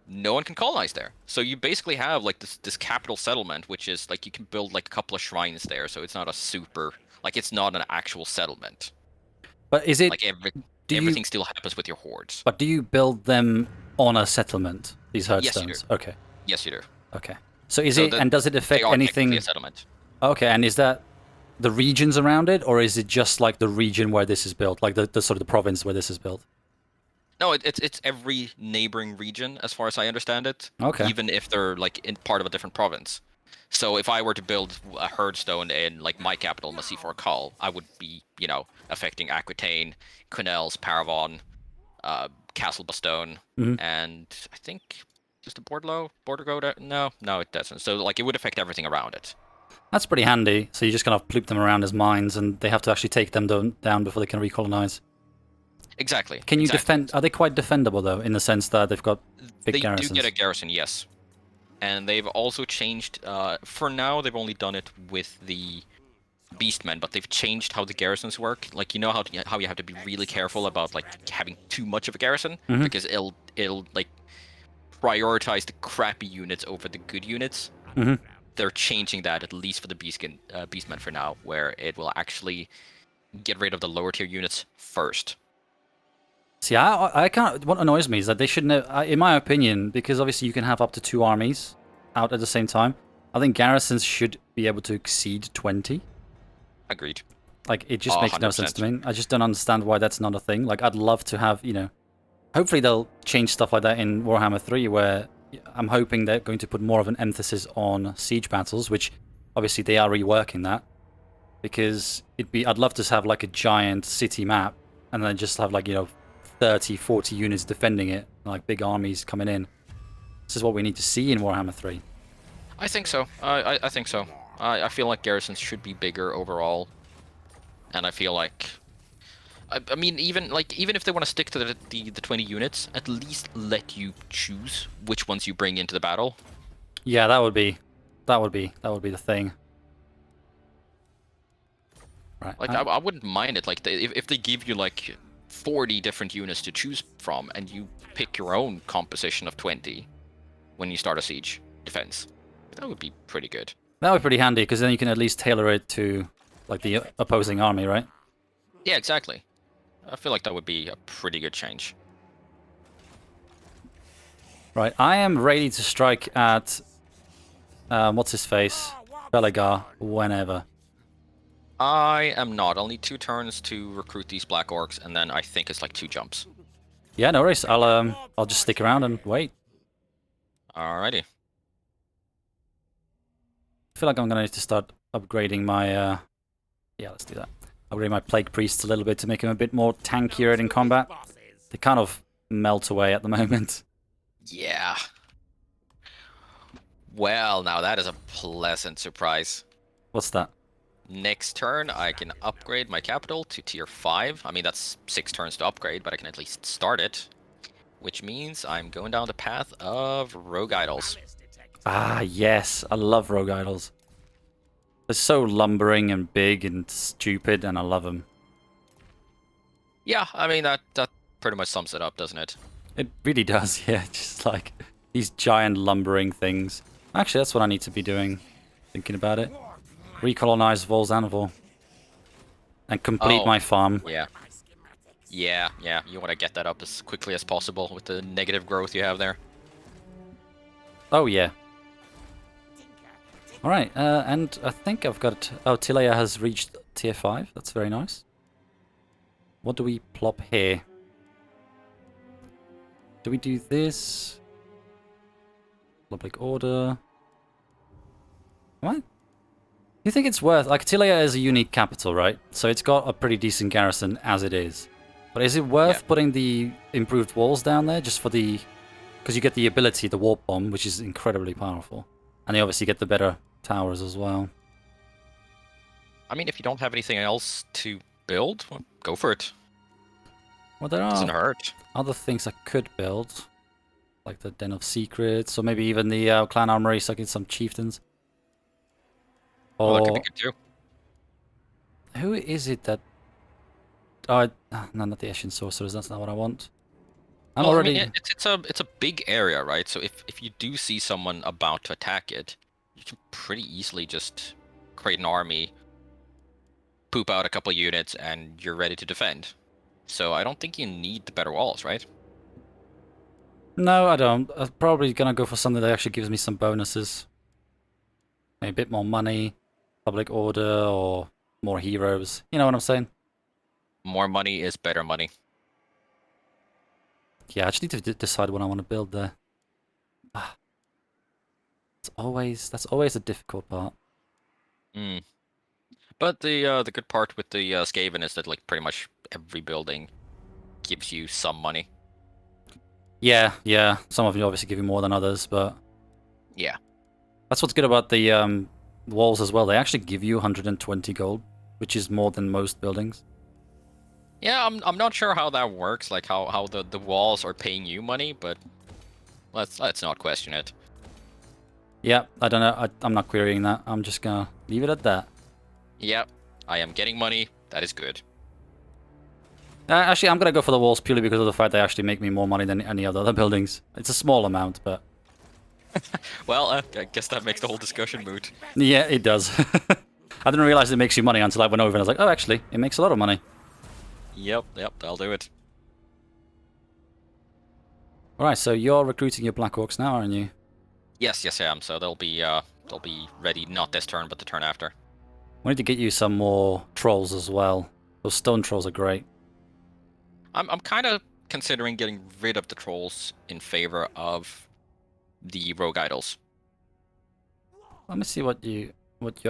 no one can colonize there. So you basically have like this capital settlement, which is like you can build like a couple of shrines there. So it's not a super, like it's not an actual settlement. But is it like do Everything you? still happens with your hordes. But do you build them on a settlement? These herd Yes, you do. stones. Okay. Yes, you do. Okay. So is So it? And does it they affect are technically anything? a settlement. Okay. And is that the regions around it, or is it just like the region where this is built, like the sort of the province where this is built? No, it's every neighboring region, as far as I understand it. Okay. Even if they're like in part of a different province. So if I were to build a herdstone in like my capital, Masifor Kal, I would be, affecting Aquitaine, Quenelles, Paravon, Castle Bastone, Hmm. and I think just the Border Road. No, it doesn't. So like it would affect everything around it. That's pretty handy. So you just kind of ploop them around as mines, and they have to actually take them down before they can recolonize. Exactly. Can you exactly. defend? Are they quite defendable though, in the sense that they've got big They garrisons? do get a garrison, yes. And they've also changed. For now, they've only done it with the Beastmen, but they've changed how the garrisons work. Like how you have to be really careful about like having too much of a garrison Mhm. because it'll like prioritize the crappy units over the good units. Mhm. They're changing that at least for the Beastmen for now, where it will actually get rid of the lower tier units first. See, I can't. What annoys me is that they shouldn't. In my opinion, because obviously you can have up to 2 armies out at the same time. I think garrisons should be able to exceed 20. Agreed. Like, it just makes no sense to me. I just don't understand why that's not a thing. Like, I'd love to have, hopefully they'll change stuff like that in Warhammer 3, where I'm hoping they're going to put more of an emphasis on siege battles, which obviously they are reworking that. Because I'd love to have like a giant city map, and then just have like, 30, 40 units defending it, like big armies coming in. This is what we need to see in Warhammer 3. I think so. I think so. I feel like garrisons should be bigger overall, and I feel like, I mean, even if they want to stick to the 20 units, at least let you choose which ones you bring into the battle. Yeah, that would be the thing. Right. Like I wouldn't mind it. Like if they give you like 40 different units to choose from, and you pick your own composition of 20 when you start a siege defense, that would be pretty good. That would be pretty handy, because then you can at least tailor it to like the opposing army, right? Yeah, exactly. I feel like that would be a pretty good change. Right. I am ready to strike at what's his face, Belagar, whenever. I am not. I'll need 2 turns to recruit these black orcs, and then I think it's like 2 jumps. Yeah, no worries. I'll just stick around and wait. Alrighty. I feel like I'm gonna need to start upgrading my yeah, let's do that. Upgrade my plague priests a little bit to make them a bit more tankier in combat. They kind of melt away at the moment. Yeah. Well, now that is a pleasant surprise. What's that? Next turn, I can upgrade my capital to tier 5. I mean, that's 6 turns to upgrade, but I can at least start it. Which means I'm going down the path of rogue idols. Ah, yes. I love rogue idols. They're so lumbering and big and stupid, and I love them. Yeah, I mean, that pretty much sums it up, doesn't it? It really does, yeah. Just like these giant lumbering things. Actually, that's what I need to be doing. Thinking about it. Recolonize Vol's Anvil. And complete my farm. Yeah. Yeah. You want to get that up as quickly as possible with the negative growth you have there. Oh, yeah. Alright, and I think I've got... Oh, Tilea has reached tier 5. That's very nice. What do we plop here? Do we do this? Public order. What? You think it's worth... Like, Tilea is a unique capital, right? So it's got a pretty decent garrison as it is. But is it worth putting the improved walls down there just for the... Because you get the ability, the warp bomb, which is incredibly powerful. And you obviously get the better towers as well. I mean, if you don't have anything else to build, well, go for it. Well, there Doesn't are hurt. other things I could build. Like the Den of Secrets, or maybe even the Clan Armory, so I get some chieftains. Well, that could Or... be good too. Who is it that... Oh, no, not the Ashen Sorcerers, that's not what I want. I'm Well, already... I mean, it's a big area, right? So if you do see someone about to attack it, you can pretty easily just create an army, poop out a couple units, and you're ready to defend. So I don't think you need the better walls, right? No, I don't. I'm probably gonna go for something that actually gives me some bonuses. Maybe a bit more money, public order, or more heroes. You know what I'm saying? More money is better money. Yeah, I just need to decide what I want to build there. Ah, that's always a difficult part. Hmm. But the good part with the Skaven is that like pretty much every building gives you some money. Yeah, yeah. Some of you obviously give you more than others, but Yeah. that's what's good about the walls as well. They actually give you 120 gold, which is more than most buildings. Yeah, I'm not sure how that works, like how the walls are paying you money, but let's not question it. Yeah, I don't know. I'm not querying that. I'm just gonna leave it at that. Yeah, I am getting money. That is good. Actually, I'm gonna go for the walls purely because of the fact they actually make me more money than any of the other buildings. It's a small amount, but Well, I guess that makes the whole discussion moot. yeah, it does. I didn't realize it makes you money until I went over and I was like, oh, actually, it makes a lot of money. Yep, I'll do it. All right, so you're recruiting your Black Orcs now, aren't you? Yes, I am. So they'll be ready not this turn, but the turn after. We need to get you some more trolls as well. Those stone trolls are great. I'm kind of considering getting rid of the trolls in favor of the rogue idols. Let me see what your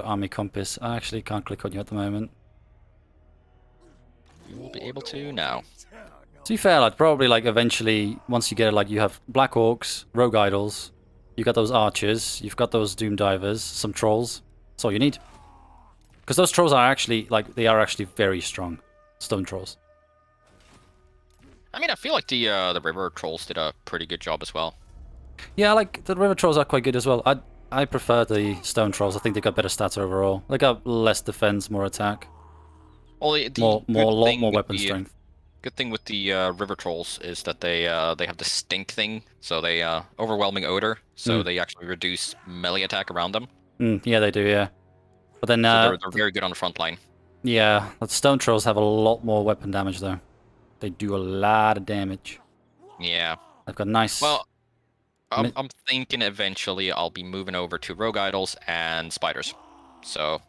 army comp is. I actually can't click on you at the moment. You will be able to now. To be fair, like probably like eventually once you get it, like you have Black Orcs, Rogue Idols, you got those archers, you've got those Doom Divers, some trolls. That's all you need. Because those trolls are actually like they are actually very strong, stone trolls. I mean, I feel like the river trolls did a pretty good job as well. Yeah, like the river trolls are quite good as well. I prefer the stone trolls. I think they got better stats overall. They got less defense, more attack, Well, lot more weapon strength. good thing with the river trolls is that they have the stink thing, so they overwhelming odor, so they actually reduce melee attack around them. Yeah, they do. Yeah, but then So they're very good on the front line. yeah, the stone trolls have a lot more weapon damage though. They do a lot of damage. Yeah. They've got nice. Well, I'm thinking eventually I'll be moving over to rogue idols and spiders. So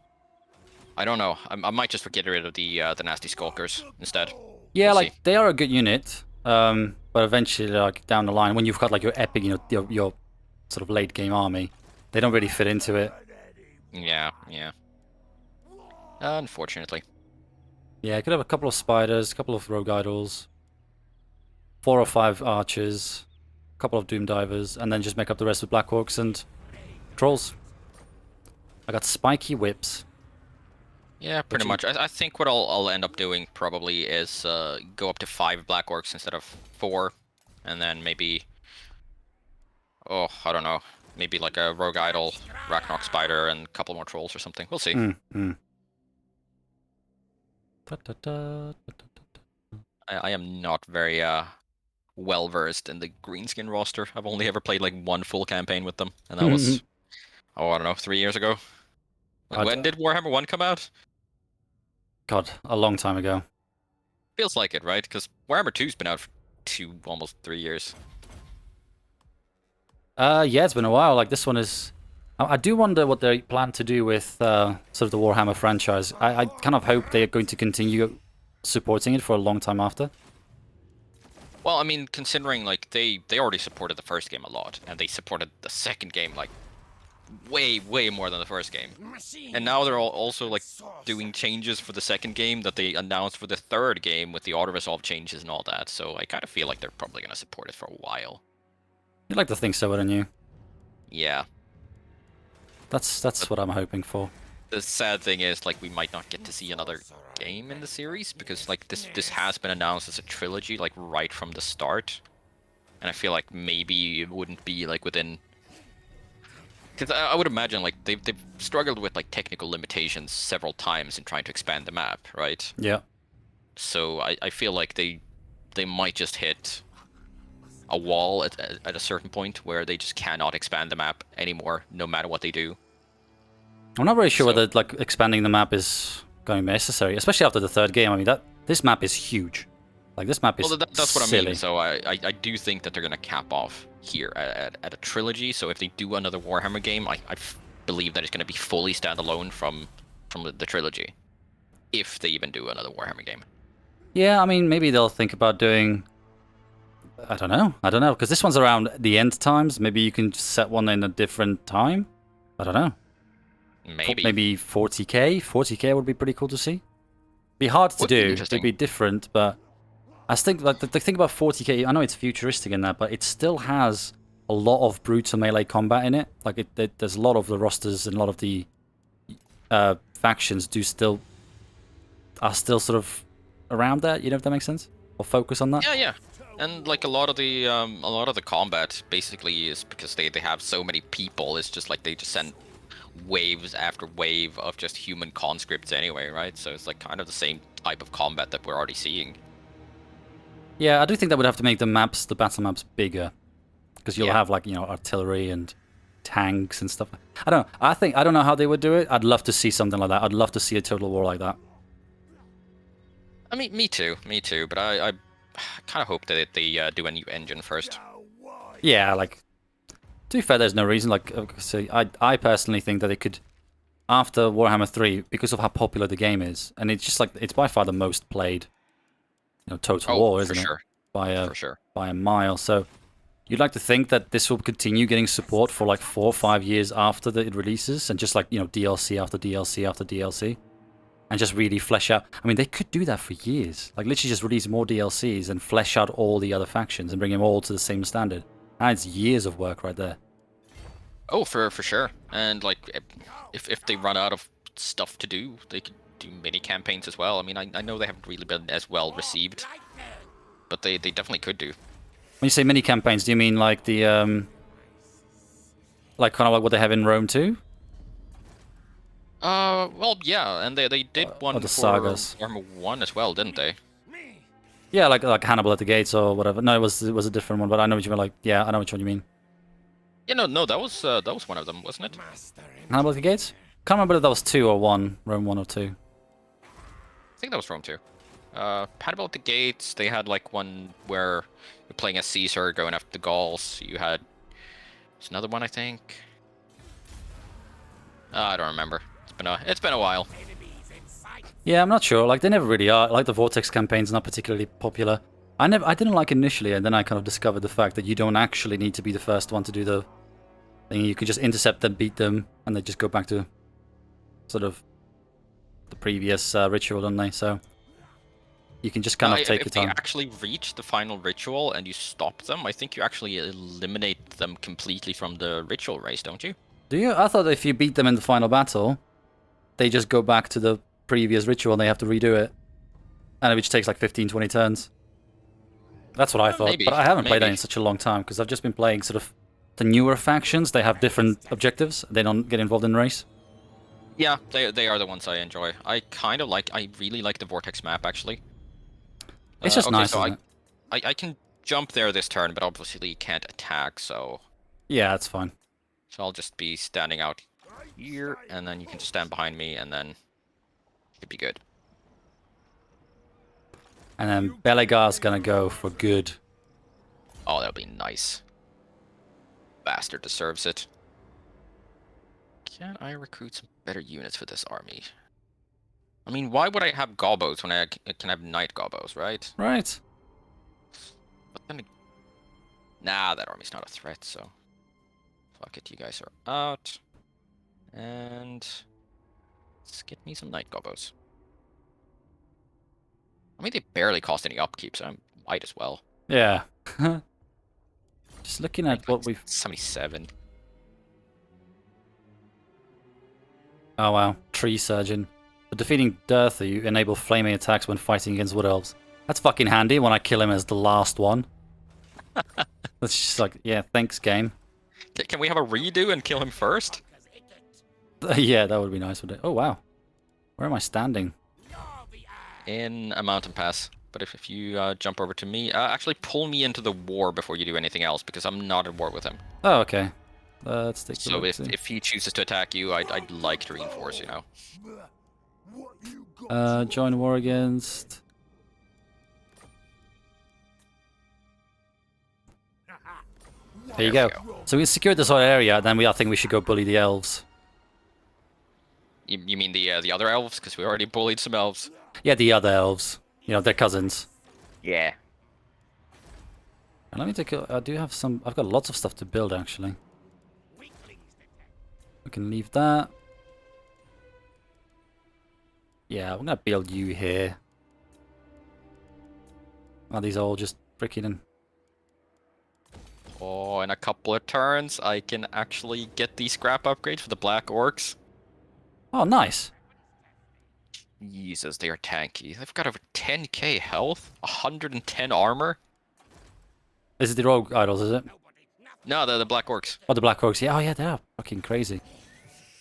I don't know. I might just get rid of the nasty skulkers instead. Yeah, We'll like see. they are a good unit. But eventually, like down the line, when you've got like your epic, your sort of late game army, they don't really fit into it. Yeah. Unfortunately. Yeah, I could have a couple of spiders, a couple of rogue idols, 4 or 5 archers, a couple of doom divers, and then just make up the rest with black orcs and trolls. I got spiky whips. Yeah, pretty much. I think what I'll end up doing probably is go up to 5 black orcs instead of 4, and then maybe I don't know, maybe like a rogue idol, Ragnarok spider, and a couple more trolls or something. We'll see. I am not very well versed in the greenskin roster. I've only ever played like one full campaign with them, and that was I don't know, 3 years ago. Like, when did Warhammer 1 come out? God, a long time ago. Feels like it, right? Because Warhammer 2's been out for almost 3 years. Yeah, it's been a while. Like this one is. I do wonder what they plan to do with sort of the Warhammer franchise. I kind of hope they are going to continue supporting it for a long time after. Well, I mean, considering like they already supported the first game a lot, and they supported the second game like way more than the first game, and now they're also like doing changes for the second game that they announced for the third game with the auto resolve changes and all that. So I kind of feel like they're probably gonna support it for a while. You'd like to think so, wouldn't you? Yeah. That's what I'm hoping for. The sad thing is, like, we might not get to see another game in the series because, like, this has been announced as a trilogy, like, right from the start, and I feel like maybe it wouldn't be like within. Because I would imagine like they've struggled with like technical limitations several times in trying to expand the map, right? Yeah. So I feel like they might just hit a wall at a certain point where they just cannot expand the map anymore, no matter what they do. I'm not really sure whether like expanding the map is going to be necessary, especially after the third game. I mean, this map is huge. Like this map is Well, that's what I silly. mean. So I do think that they're gonna cap off here at a trilogy. So if they do another Warhammer game, I believe that it's gonna be fully standalone from the trilogy, if they even do another Warhammer game. Yeah, I mean, maybe they'll think about doing. I don't know, because this one's around the end times. Maybe you can set one in a different time. I don't know. Maybe 40k. 40k would be pretty cool to see. Be hard to do. It'd be different, but I think like the thing about 40k. I know it's futuristic in that, but it still has a lot of brutal melee combat in it. Like there's a lot of the rosters and a lot of the factions are still sort of around that. You know if that makes sense? Or focus on that. Yeah. And like a lot of the combat basically is because they have so many people. It's just like they just send waves after wave of just human conscripts anyway, right? So it's like kind of the same type of combat that we're already seeing. Yeah, I do think that would have to make the battle maps bigger, because you'll have like artillery and tanks and stuff. I don't know how they would do it. I'd love to see something like that. I'd love to see a total war like that. I mean, me too. But I kind of hope that they do a new engine first. Yeah, like, to be fair, there's no reason. Like, I personally think that they could, after Warhammer 3, because of how popular the game is, and it's just like, it's by far the most played, total war, isn't it? For sure. By a mile. So you'd like to think that this will continue getting support for like 4 or 5 years after it releases, and just like, DLC after DLC after DLC. And just really flesh out. I mean, they could do that for years. Like, literally just release more DLCs and flesh out all the other factions and bring them all to the same standard. And it's years of work right there. Oh, for sure. And, like, if they run out of stuff to do, they could do mini campaigns as well. I mean, I know they haven't really been as well received, but they definitely could do. When you say mini campaigns, do you mean like the, like kind of like what they have in Rome too? Well, yeah, and they did one the for sagas. Warhammer 1 as well, didn't they? Yeah, like Hannibal at the Gates or whatever. No, it was a different one, but I know what you mean. Like, yeah, I know which one you mean. Yeah, no, that was one of them, wasn't it? Hannibal at the Gates? Can't remember if that was 2 or 1. Rome 1 or 2. I think that was Rome 2. Hannibal at the Gates, they had like one where you're playing as Caesar going after the Gauls. You had... There's another one, I think. I don't remember. It's been a while. Yeah, I'm not sure. Like, they never really are. Like, the Vortex campaign's not particularly popular. I didn't like initially, and then I kind of discovered the fact that you don't actually need to be the first one to do the thing. You can just intercept them, beat them, and they just go back to sort of the previous ritual, don't they? So you can just kind of take your time. If they actually reach the final ritual and you stop them, I think you actually eliminate them completely from the ritual race, don't you? Do you? I thought if you beat them in the final battle, they just go back to the previous ritual and they have to redo it. And which takes like 15, 20 turns. That's what I thought. Maybe, but I haven't played that in such a long time, because I've just been playing sort of the newer factions. They have different objectives. They don't get involved in the race. Yeah, they are the ones I enjoy. I really like the Vortex map, actually. It's just nice, so isn't it? I can jump there this turn, but obviously can't attack, so... Yeah, that's fine. So I'll just be standing out here, and then you can just stand behind me, and then it'd be good. And then Belegar's gonna go for good. Oh, that'll be nice. Bastard deserves it. Can I recruit some better units for this army? I mean, why would I have gobos when I can have night gobos, right? Right. But then... Nah, that army's not a threat, so... Fuck it, you guys are out. And... Let's get me some night gobos. I mean, they barely cost any upkeep, so I might as well. Yeah. Just looking at what we've... 77. Oh wow, Tree Surgeon. For defeating Dirtha, you enable flaming attacks when fighting against Wood Elves. That's fucking handy when I kill him as the last one. That's just like, yeah, thanks, game. Can we have a redo and kill him first? Yeah, that would be nice, wouldn't it? Oh wow. Where am I standing? In a mountain pass. But if you jump over to me, actually pull me into the war before you do anything else, because I'm not at war with him. Oh, okay. Let's take so if he chooses to attack you, I'd like to reinforce, you know. Join war against... There you go. So we secured this whole area, then I think we should go bully the elves. You mean the other elves? Because we already bullied some elves. Yeah, the other elves. You know, their cousins. Yeah. And let me take a... I do have some... I've got lots of stuff to build, actually. We can leave that. Yeah, I'm gonna build you here. Are these all just freaking... Oh, in a couple of turns, I can actually get the scrap upgrades for the black orcs. Oh, nice. Jesus, they are tanky. They've got over 10k health, 110 armor. Is it the rogue idols, is it? No, the black orcs. Oh, the Black Orcs. Yeah, oh yeah, they're fucking crazy.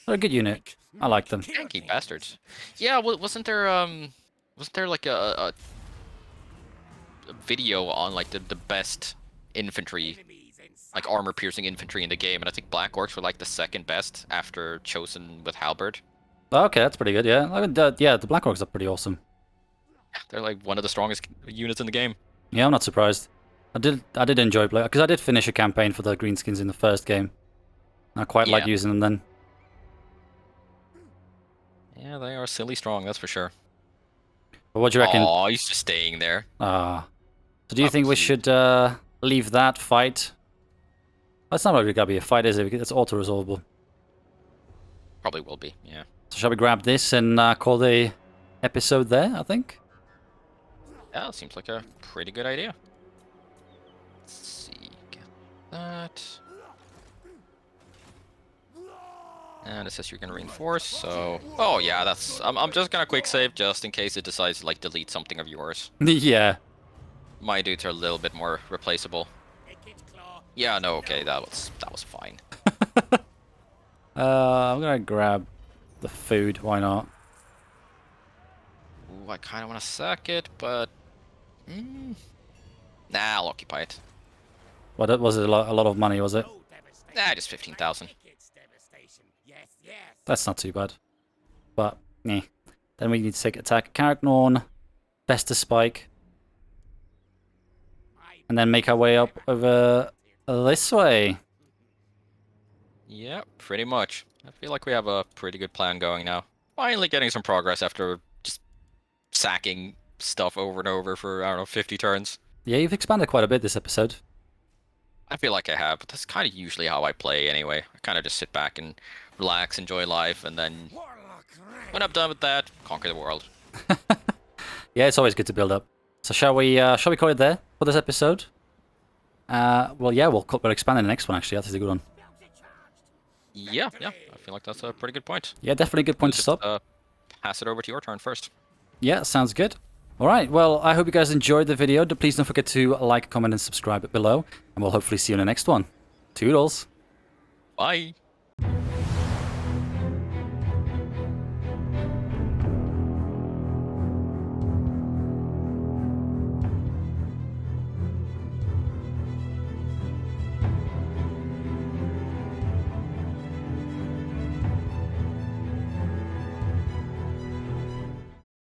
They're a good unit. I like them. Tanky bastards. Yeah, wasn't there like a video on like the best infantry, like armor piercing infantry in the game, and I think black orcs were like the second best after chosen with halberd. Oh, okay, that's pretty good. Yeah, I mean, yeah, the Black Orcs are pretty awesome. They're like one of the strongest units in the game. Yeah, I'm not surprised. I did enjoy playing because I did finish a campaign for the Greenskins in the first game. I quite like using them then. Yeah, they are silly strong, that's for sure. But what do you reckon? Oh, he's just staying there. So do you think we should leave that fight? That's not really gonna be a fight, is it? Because it's auto-resolvable. Probably will be, yeah. So shall we grab this and call the episode there, I think? Yeah, seems like a pretty good idea. Let's see, get that. And it says you can reinforce, so... Oh yeah, that's... I'm just gonna quick save just in case it decides to like delete something of yours. Yeah. My dudes are a little bit more replaceable. Yeah, no, okay, that was fine. I'm gonna grab the food, why not? Ooh, I kind of want to sack it, but... Nah, I'll occupy it. What was it? A lot of money, was it? Nah, just 15,000. That's not too bad. But, meh. Then we need to take attack Caragnorn, Bester Spike, and then make our way up over this way. Yeah, pretty much. I feel like we have a pretty good plan going now. Finally getting some progress after just sacking stuff over and over for, I don't know, 50 turns. Yeah, you've expanded quite a bit this episode. I feel like I have, but that's kind of usually how I play anyway. I kind of just sit back and relax, enjoy life, and then when I'm done with that, conquer the world. Yeah, it's always good to build up. So shall we call it there for this episode? Well, yeah, we'll expand in the next one, actually. That's a good one. Yeah, I feel like that's a pretty good point. Yeah, definitely a good point to stop. Pass it over to your turn first. Yeah, sounds good. Alright, well, I hope you guys enjoyed the video. Please don't forget to like, comment, and subscribe below. And we'll hopefully see you in the next one. Toodles! Bye!